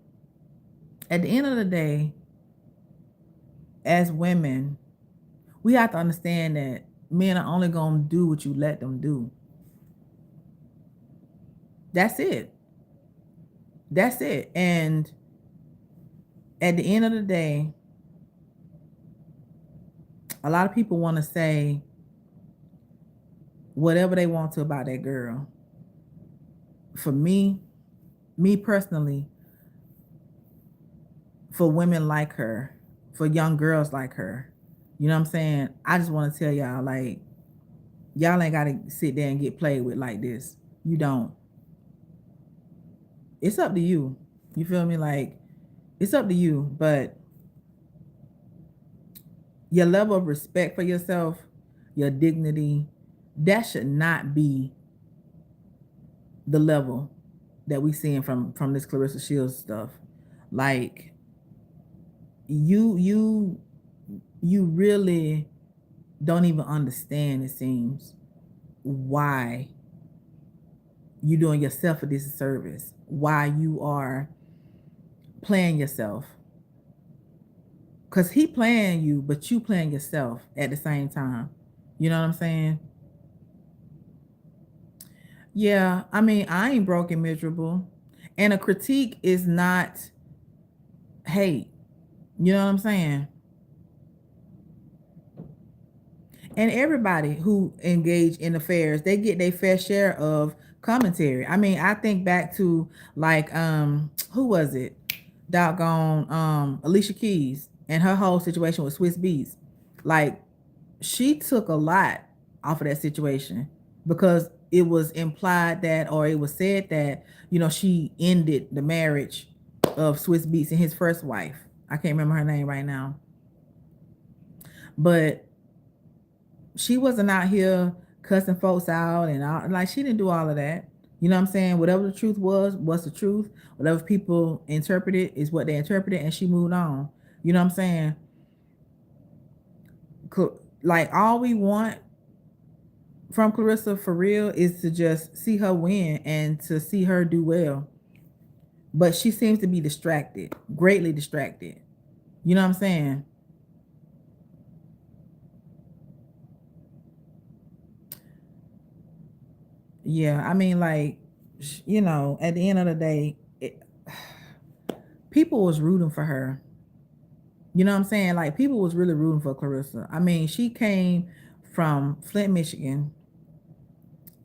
at the end of the day, as women, we have to understand that men are only going to do what you let them do. That's it. That's it. And at the end of the day, A lot of people want to say whatever they want to about that girl. For me personally, for women like her, for young girls like her, you know what I'm saying? I just want to tell y'all, like, y'all ain't got to sit there and get played with like this. You don't. It's up to you. You feel me? Like, it's up to you. But your level of respect for yourself, your dignity, that should not be the level that we seeing from this Claressa Shields stuff. Like, you really don't even understand, it seems, why you doing yourself a disservice, why you are playing yourself. Because he playing you, but you playing yourself at the same time. You know what I'm saying? Yeah, I mean, I ain't broke and miserable. And a critique is not hate. You know what I'm saying? And everybody who engage in affairs, they get their fair share of commentary. I mean, I think back to, like, who was it? Doggone Alicia Keys and her whole situation with Swiss Beats. Like, she took a lot off of that situation because it was implied that, or it was said that, you know, she ended the marriage of Swiss Beats and his first wife. I can't remember her name right now. But she wasn't out here cussing folks out and all, like, she didn't do all of that. You know what I'm saying? Whatever the truth was the truth. Whatever people interpreted is what they interpreted, and she moved on. You know what I'm saying? Like, all we want from Claressa for real is to just see her win and to see her do well. But she seems to be distracted, greatly distracted. You know what I'm saying? Yeah, I mean, like, you know, at the end of the day, people was rooting for her. You know what I'm saying? Like, people was really rooting for Claressa. I mean, she came from Flint, Michigan.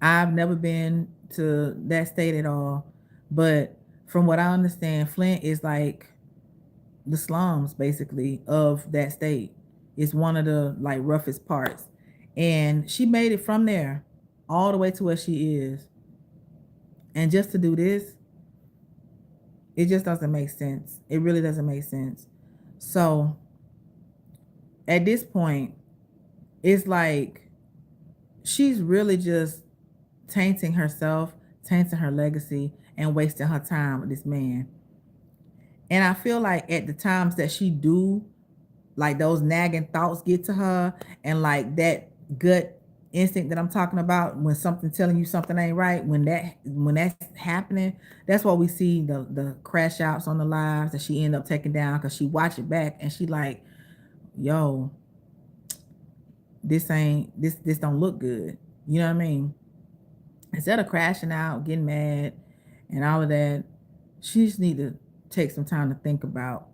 I've never been to that state at all, but from what I understand, Flint is like the slums basically of that state. It's one of the, like, roughest parts. And she made it from there all the way to where she is. And just to do this, it just doesn't make sense. It really doesn't make sense. So at this point, it's like she's really just tainting herself, tainting her legacy, and wasting her time with this man. And I feel like at the times that she do, like, those nagging thoughts get to her, and like that gut instinct that I'm talking about, when something telling you something ain't right, when that's happening, that's why we see the crash outs on the lives that she end up taking down, because she watch it back and she like, yo, this don't look good. You know what I mean? Instead of crashing out, getting mad, and all of that, she just need to take some time to think about,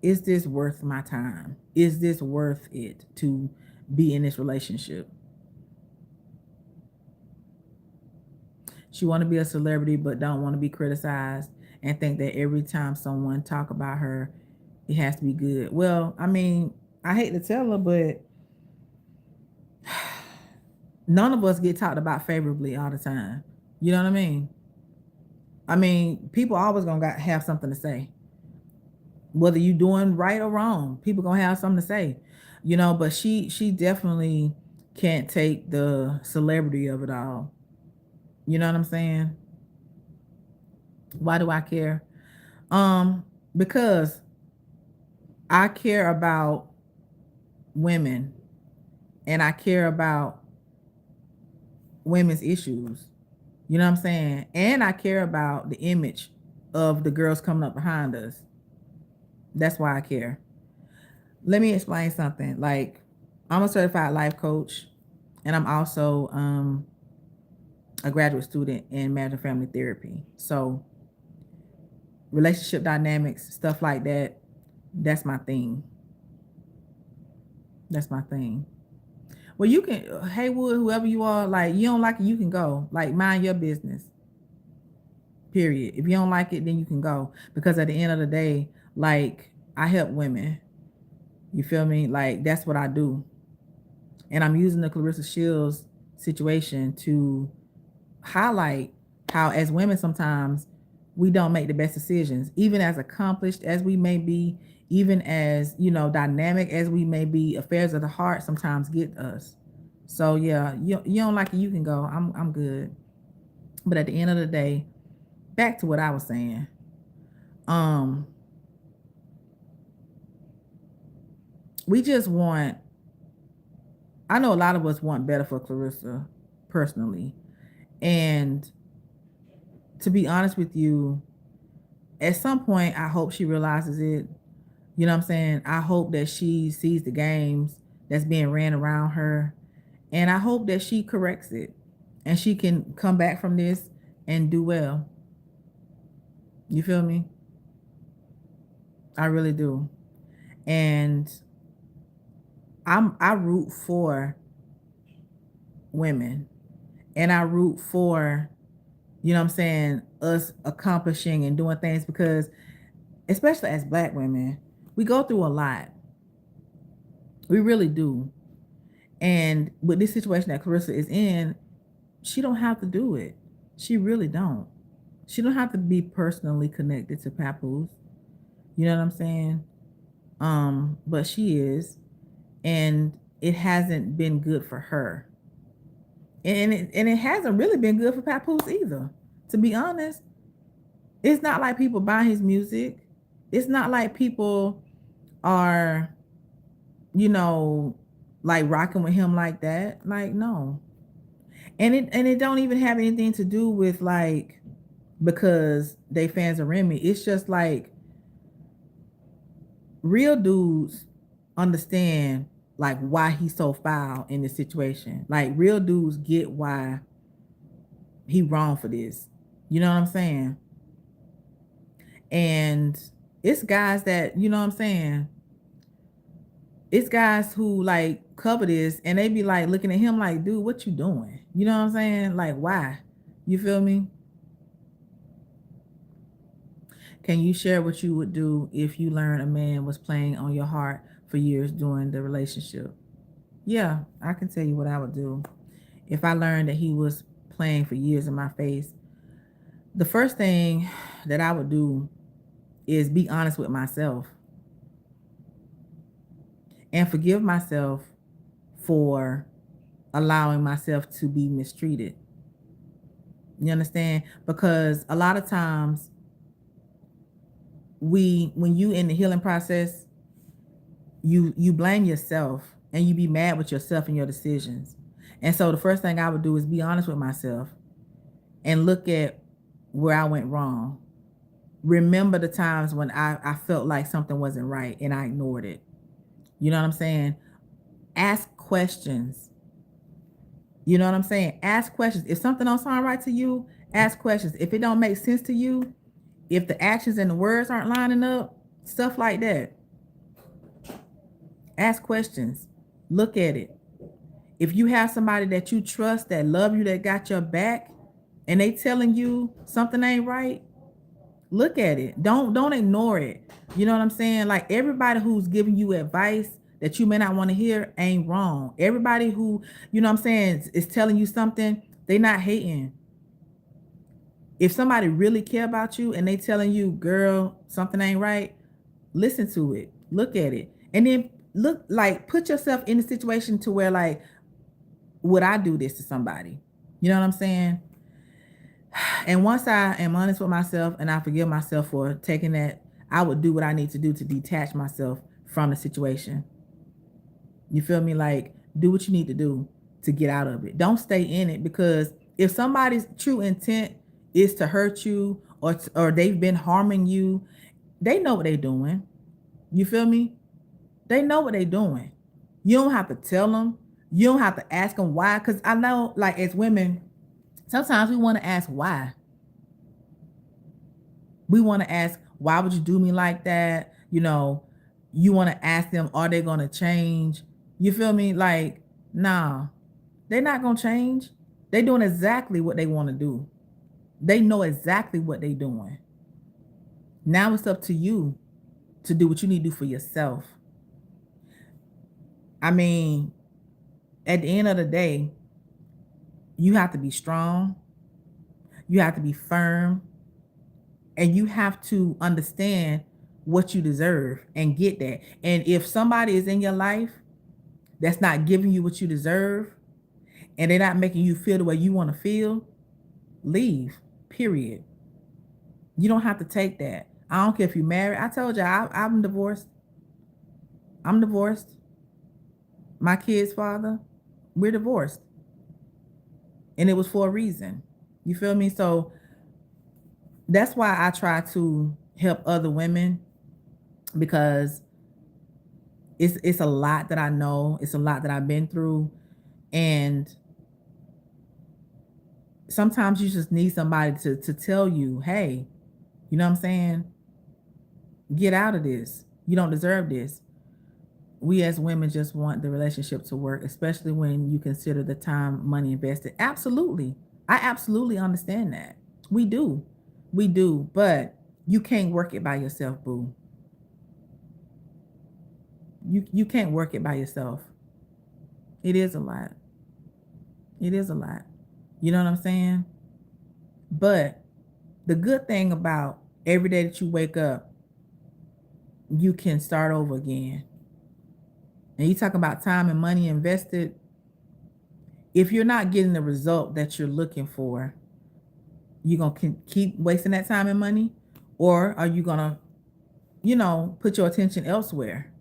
is this worth my time? Is this worth it to be in this relationship? She want to be a celebrity, but don't want to be criticized, and think that every time someone talk about her, it has to be good. Well, I mean, I hate to tell her, but none of us get talked about favorably all the time. You know what I mean? I mean, people always gonna have something to say, whether you doing right or wrong. People gonna have something to say, you know. But she definitely can't take the celebrity of it all. You know what I'm saying? Why do I care? Because I care about women, and I care about women's issues. You know what I'm saying? And I care about the image of the girls coming up behind us. That's why I care. Let me explain something. Like, I'm a certified life coach, and I'm also a graduate student in marriage and family therapy. So relationship dynamics, stuff like that, that's my thing. That's my thing. Well, you can, Haywood, whoever you are, like, you don't like it, you can go. Like, mind your business. Period. If you don't like it, then you can go. Because at the end of the day, like, I help women. You feel me? Like, that's what I do. And I'm using the Claressa Shields situation to highlight how, as women, sometimes we don't make the best decisions, even as accomplished as we may be, even as, dynamic as we may be. Affairs of the heart sometimes get us. So yeah, you don't like it, you can go. I'm good. But at the end of the day, back to what I was saying. Um, we just want. I know a lot of us want better for Claressa, personally, and to be honest with you, at some point, I hope she realizes it. You know what I'm saying? I hope that she sees the games that's being ran around her. And I hope that she corrects it and she can come back from this and do well. You feel me? I really do. And I root for women, and I root for, you know what I'm saying, us accomplishing and doing things, because especially as Black women, we go through a lot. We really do. And with this situation that Claressa is in, she don't have to do it. She really don't. She don't have to be personally connected to Papoose. You know what I'm saying? But she is, and it hasn't been good for her. And it hasn't really been good for Papoose either. To be honest, it's not like people buy his music. It's not like people are, you know, like rocking with him like that. Like, no. And it don't even have anything to do with, like, because they fans of Remy. It's just like real dudes understand, like, why he's so foul in this situation. Like, real dudes get why he wrong for this. You know what I'm saying? And it's guys that, you know what I'm saying, it's guys who like cover this, and they be like looking at him like, dude, what you doing? You know what I'm saying? Like, why? You feel me? Can you share what you would do if you learned a man was playing on your heart for years during the relationship? Yeah, I can tell you what I would do. If I learned that he was playing for years in my face, the first thing that I would do is be honest with myself and forgive myself for allowing myself to be mistreated. You understand? Because a lot of times when you in the healing process, you blame yourself and you be mad with yourself and your decisions. And so the first thing I would do is be honest with myself and look at where I went wrong. Remember the times when I felt like something wasn't right and I ignored it. You know what I'm saying? Ask questions. You know what I'm saying? Ask questions. If something don't sound right to you, ask questions. If it don't make sense to you, if the actions and the words aren't lining up, stuff like that. Ask questions. Look at it. If you have somebody that you trust, that love you, that got your back, and they telling you something ain't right, look at it. Don't ignore it. You know what I'm saying? Like, everybody who's giving you advice that you may not want to hear ain't wrong. Everybody who, you know what I'm saying, is telling you something, they not hating. If somebody really care about you and they telling you, girl, something ain't right, listen to it. Look at it. And then look, like, put yourself in the situation to where, like, would I do this to somebody? You know what I'm saying? And once I am honest with myself and I forgive myself for taking that, I would do what I need to do to detach myself from the situation. You feel me? Like, do what you need to do to get out of it. Don't stay in it, because if somebody's true intent is to hurt you, or they've been harming you, they know what they're doing. You feel me? They know what they're doing. You don't have to tell them. You don't have to ask them why. Because I know, like, as women, sometimes we want to ask why. We want to ask, why would you do me like that? You know, you want to ask them, are they going to change? You feel me? Like, nah, they're not gonna change. They doing exactly what they want to do. They know exactly what they doing. Now it's up to you to do what you need to do for yourself. I mean, at the end of the day, you have to be strong, you have to be firm, and you have to understand what you deserve and get that. And if somebody is in your life that's not giving you what you deserve and they're not making you feel the way you want to feel, leave, period. You don't have to take that. I don't care if you're married. I told you I'm divorced. I'm divorced. My kid's father, we're divorced. And it was for a reason. You feel me? So that's why I try to help other women, because it's a lot that I know, it's a lot that I've been through, and sometimes you just need somebody to tell you, hey, you know what I'm saying? Get out of this. You don't deserve this. We as women just want the relationship to work, especially when you consider the time, money invested. Absolutely. I absolutely understand that. We do. We do. But you can't work it by yourself, boo. You can't work it by yourself. It is a lot. It is a lot. You know what I'm saying? But the good thing about every day that you wake up, you can start over again. And you talk about time and money invested. If you're not getting the result that you're looking for, you gonna keep wasting that time and money, or are you gonna, put your attention elsewhere?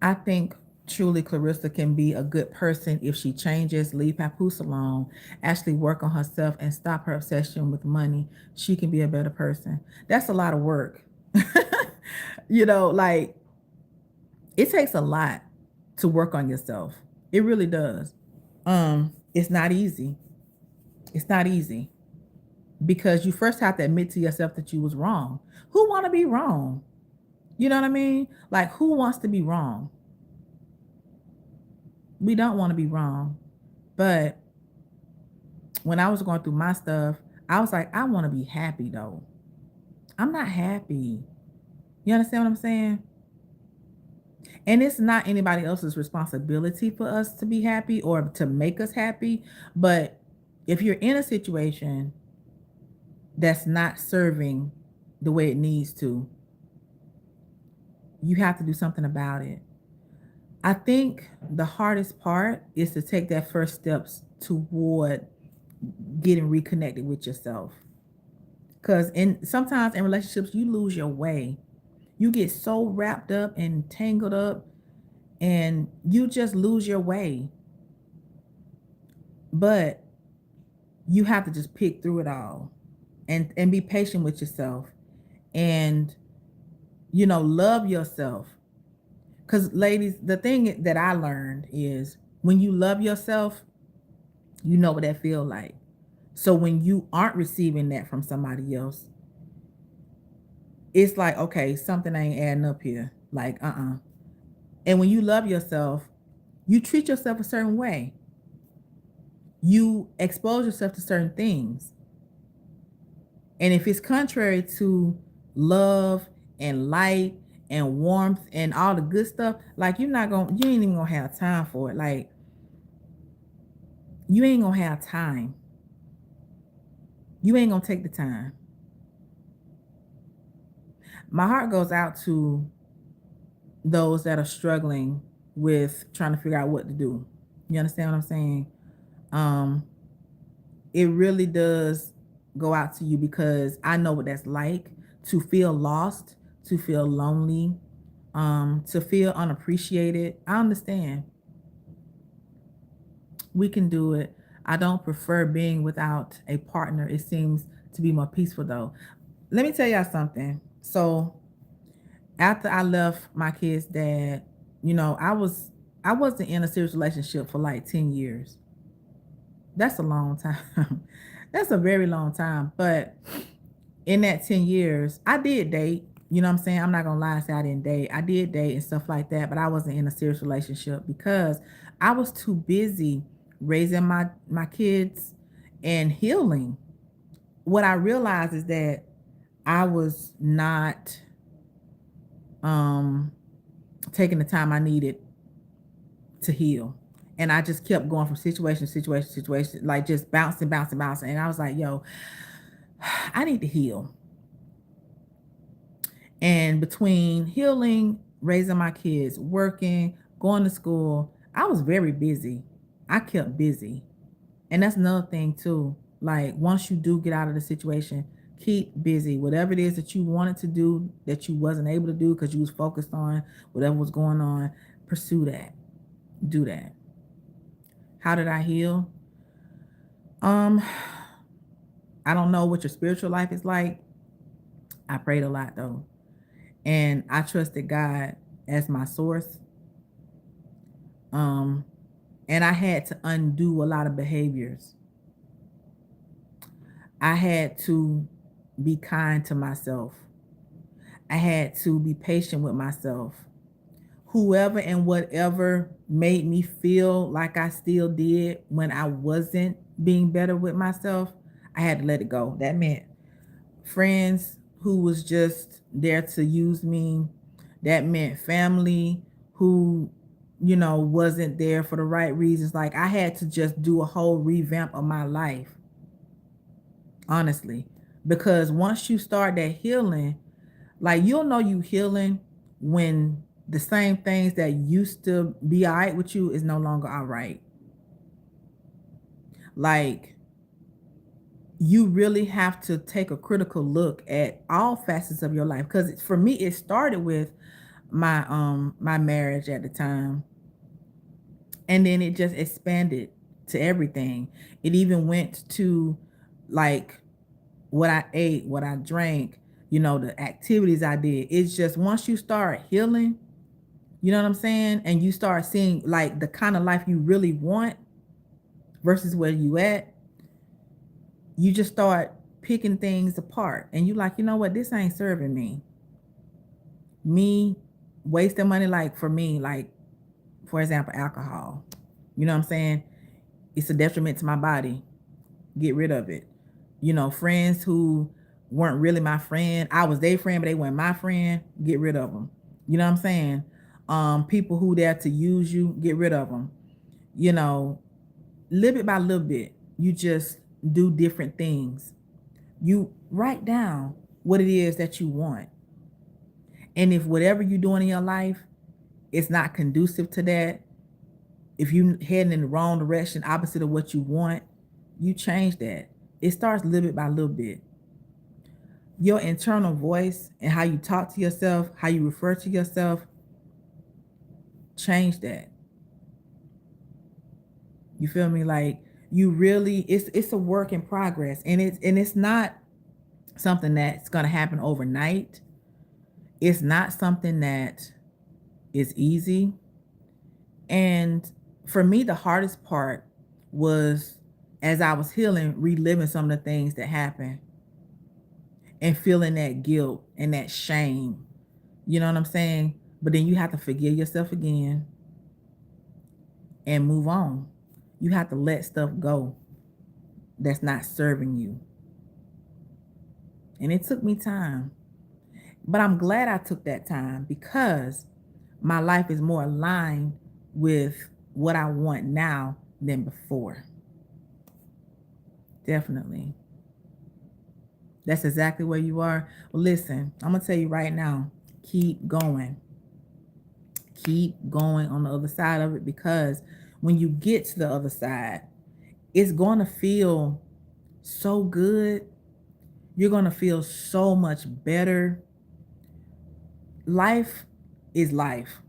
I think truly Claressa can be a good person if she changes, leave Papoose alone, actually work on herself and stop her obsession with money. She can be a better person. That's a lot of work. Like, it takes a lot to work on yourself. It really does. It's not easy. It's not easy, because you first have to admit to yourself that you was wrong. Who want to be wrong? You know what I mean? Like, who wants to be wrong? We don't want to be wrong. But when I was going through my stuff, I was like, I want to be happy though. I'm not happy. You understand what I'm saying? And it's not anybody else's responsibility for us to be happy or to make us happy. But if you're in a situation that's not serving the way it needs to, you have to do something about it. I think the hardest part is to take that first steps toward getting reconnected with yourself. Because sometimes in relationships, you lose your way. You get so wrapped up and tangled up and you just lose your way. But you have to just pick through it all and be patient with yourself and, love yourself. Because, ladies, the thing that I learned is when you love yourself, you know what that feels like. So when you aren't receiving that from somebody else, it's like, okay, something ain't adding up here. Like, And when you love yourself, you treat yourself a certain way. You expose yourself to certain things. And if it's contrary to love and light and warmth and all the good stuff, like, you ain't even gonna have time for it. Like, you ain't gonna have time. You ain't gonna take the time. My heart goes out to those that are struggling with trying to figure out what to do. You understand what I'm saying? It really does go out to you, because I know what that's like, to feel lost, to feel lonely, to feel unappreciated. I understand. We can do it. I don't prefer being without a partner. It seems to be more peaceful though. Let me tell y'all something. So after I left my kid's dad, I wasn't in a serious relationship for like 10 years. That's a long time. That's a very long time. But in that 10 years, I did date. You know what I'm saying? I'm not gonna lie and say I didn't date. I did date and stuff like that, but I wasn't in a serious relationship because I was too busy raising my kids and healing. What I realized is that I was not um taking the time I needed to heal. And I just kept going from situation to situation to situation, like just bouncing, bouncing, bouncing. And I was like, yo, I need to heal. And between healing, raising my kids, working, going to school, I was very busy. I kept busy. And that's another thing too. Like once you do get out of the situation, keep busy. Whatever it is that you wanted to do that you wasn't able to do because you was focused on whatever was going on, pursue that. Do that. How did I heal? Um, I don't know what your spiritual life is like. I prayed a lot though. And I trusted God as my source. Um, and I had to undo a lot of behaviors. I had to be kind to myself. I had to be patient with myself. Whoever and whatever made me feel like I still did when I wasn't being better with myself, I had to let it go. That meant friends who was just there to use me. That meant family who, wasn't there for the right reasons. Like I had to just do a whole revamp of my life, honestly. Because once you start that healing, like you'll know you healing when the same things that used to be all right with you is no longer all right. Like you really have to take a critical look at all facets of your life. Because for me, it started with my marriage at the time, and then it just expanded to everything. It even went to like what I ate, what I drank, the activities I did. It's just once you start healing, you know what I'm saying? And you start seeing like the kind of life you really want versus where you at, you just start picking things apart. And you like, you know what, this ain't serving me. Me wasting money, like for me, like for example, alcohol. You know what I'm saying? It's a detriment to my body. Get rid of it. Friends who weren't really my friend. I was their friend, but they weren't my friend. Get rid of them. You know what I'm saying? People who there to use you, get rid of them. Little bit by little bit, you just do different things. You write down what it is that you want. And if whatever you're doing in your life is not conducive to that, if you heading in the wrong direction, opposite of what you want, you change that. It starts little bit by little bit. Your internal voice and how you talk to yourself, how you refer to yourself, change that. You feel me? Like you really, it's a work in progress, and it's not something that's gonna happen overnight. It's not something that is easy. And for me, the hardest part was as I was healing, reliving some of the things that happened and feeling that guilt and that shame. You know what I'm saying? But then you have to forgive yourself again and move on. You have to let stuff go that's not serving you. And it took me time. But I'm glad I took that time because my life is more aligned with what I want now than before. Definitely. That's exactly where you are. Well, listen, I'm going to tell you right now, keep going. Keep going on the other side of it, because when you get to the other side, it's going to feel so good. You're going to feel so much better. Life is life.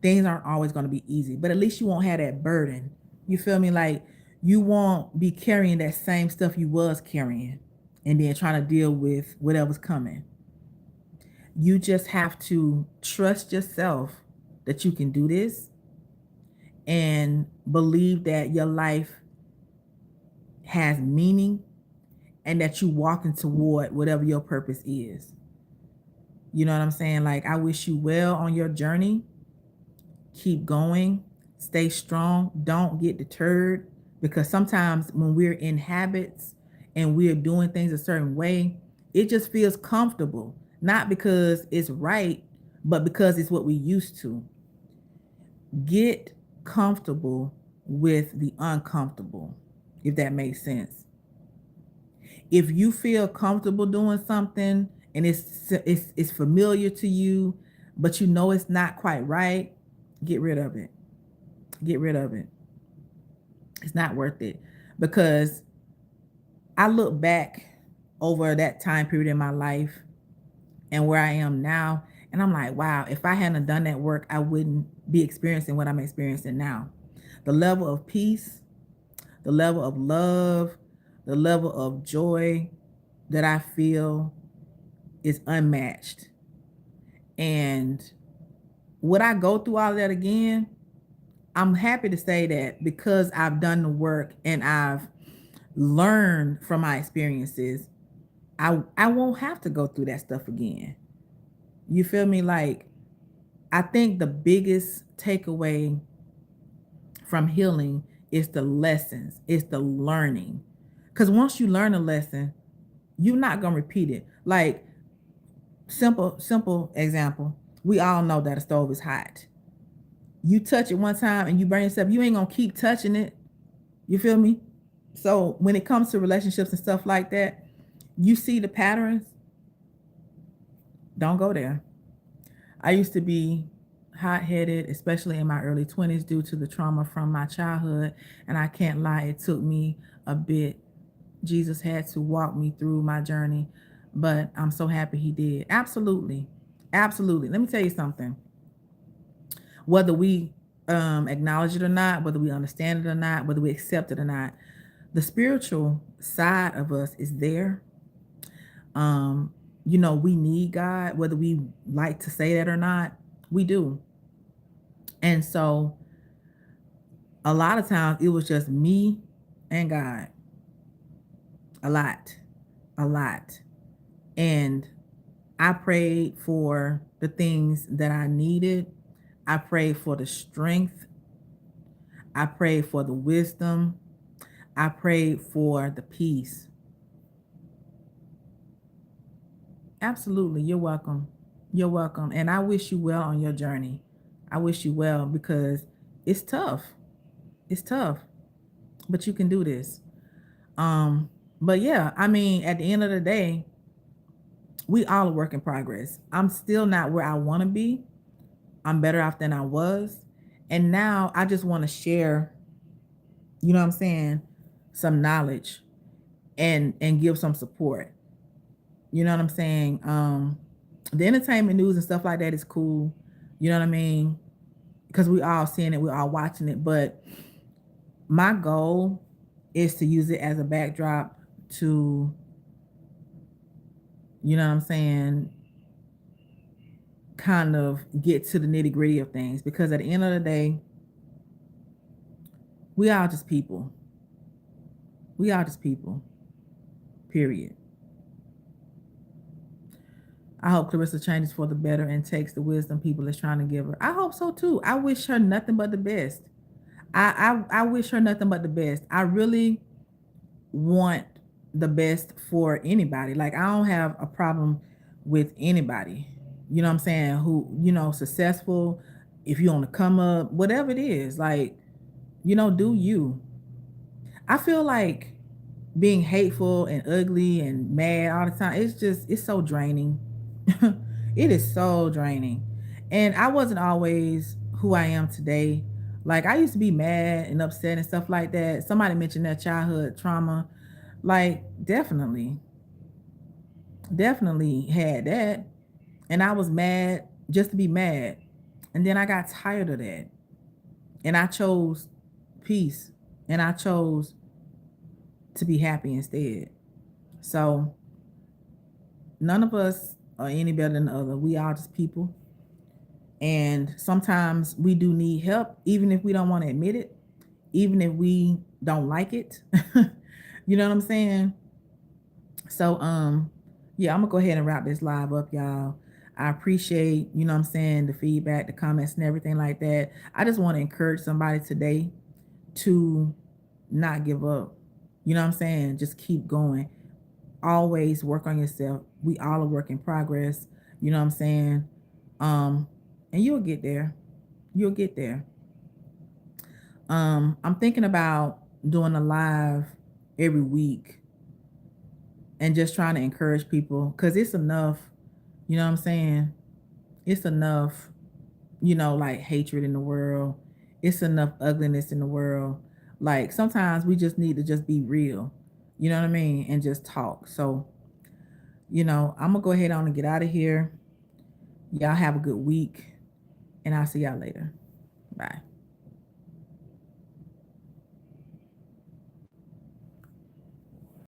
Things aren't always going to be easy, but at least you won't have that burden. You feel me? Like you won't be carrying that same stuff you was carrying and then trying to deal with whatever's coming. You just have to trust yourself that you can do this and believe that your life has meaning and that you walking toward whatever your purpose is. You know what I'm saying? Like, I wish you well on your journey. Keep going, stay strong, don't get deterred, because sometimes when we're in habits and we're doing things a certain way, it just feels comfortable, not because it's right, but because it's what we used to. Get comfortable with the uncomfortable, if that makes sense. If you feel comfortable doing something and it's familiar to you, but you know it's not quite right, get rid of it. Get rid of it. It's not worth it, because I look back over that time period in my life and where I am now, and I'm like, wow, if I hadn't done that work, I wouldn't be experiencing what I'm experiencing now. The level of peace, the level of love, the level of joy that I feel is unmatched. And would I go through all of that again? I'm happy to say that because I've done the work and I've learned from my experiences, I won't have to go through that stuff again. You feel me? Like, I think the biggest takeaway from healing is the lessons, it's the learning. Because once you learn a lesson, you're not gonna repeat it. Like, simple example. We all know that a stove is hot. You touch it one time and you burn yourself, you ain't gonna keep touching it. You feel me? So when it comes to relationships and stuff like that, you see the patterns, don't go there. I used to be hot-headed, especially in my early 20s, due to the trauma from my childhood. And I can't lie, it took me a bit. Jesus had to walk me through my journey, but I'm so happy he did. Absolutely. Absolutely. Let me tell you something. Whether we acknowledge it or not, whether we understand it or not, whether we accept it or not, the spiritual side of us is there. Um, we need God, whether we like to say that or not, we do. And so a lot of times it was just me and God. A lot. A lot. And I prayed for the things that I needed. I prayed for the strength. I prayed for the wisdom. I prayed for the peace. Absolutely. You're welcome. You're welcome. And I wish you well on your journey. I wish you well, because it's tough. It's tough. But you can do this. But yeah, I mean, at the end of the day, we all a work in progress. I'm still not where I want to be. I'm better off than I was. And now I just want to share, you know what I'm saying, some knowledge and give some support. You know what I'm saying? The entertainment news and stuff like that is cool. You know what I mean? Because we all seeing it, we all watching it. But my goal is to use it as a backdrop to, you know what I'm saying, kind of get to the nitty gritty of things. Because at the end of the day, we are just people. We are just people. Period. I hope Claressa changes for the better and takes the wisdom people is trying to give her. I hope so too. I wish her nothing but the best. I wish her nothing but the best. I really want the best for anybody. Like, I don't have a problem with anybody. You know what I'm saying? Who, successful, if you want to come up, whatever it is, like, do you. I feel like being hateful and ugly and mad all the time, it's so draining. It is so draining. And I wasn't always who I am today. Like, I used to be mad and upset and stuff like that. Somebody mentioned that childhood trauma. Like, definitely had that. And I was mad just to be mad. And then I got tired of that. And I chose peace. And I chose to be happy instead. So none of us are any better than the other. We are just people. And sometimes we do need help, even if we don't want to admit it, even if we don't like it. You know what I'm saying? So, yeah, I'm gonna go ahead and wrap this live up, y'all. I appreciate, you know what I'm saying, the feedback, the comments, and everything like that. I just want to encourage somebody today to not give up. You know what I'm saying? Just keep going. Always work on yourself. We all are work in progress. You know what I'm saying? Um, and you'll get there. You'll get there. I'm thinking about doing a live every week and just trying to encourage people because it's enough. You know what I'm saying? It's enough, like hatred in the world. It's enough ugliness in the world. Like sometimes we just need to just be real. You know what I mean? And just talk. So, I'm gonna go ahead on and get out of here. Y'all have a good week, and I'll see y'all later. Bye.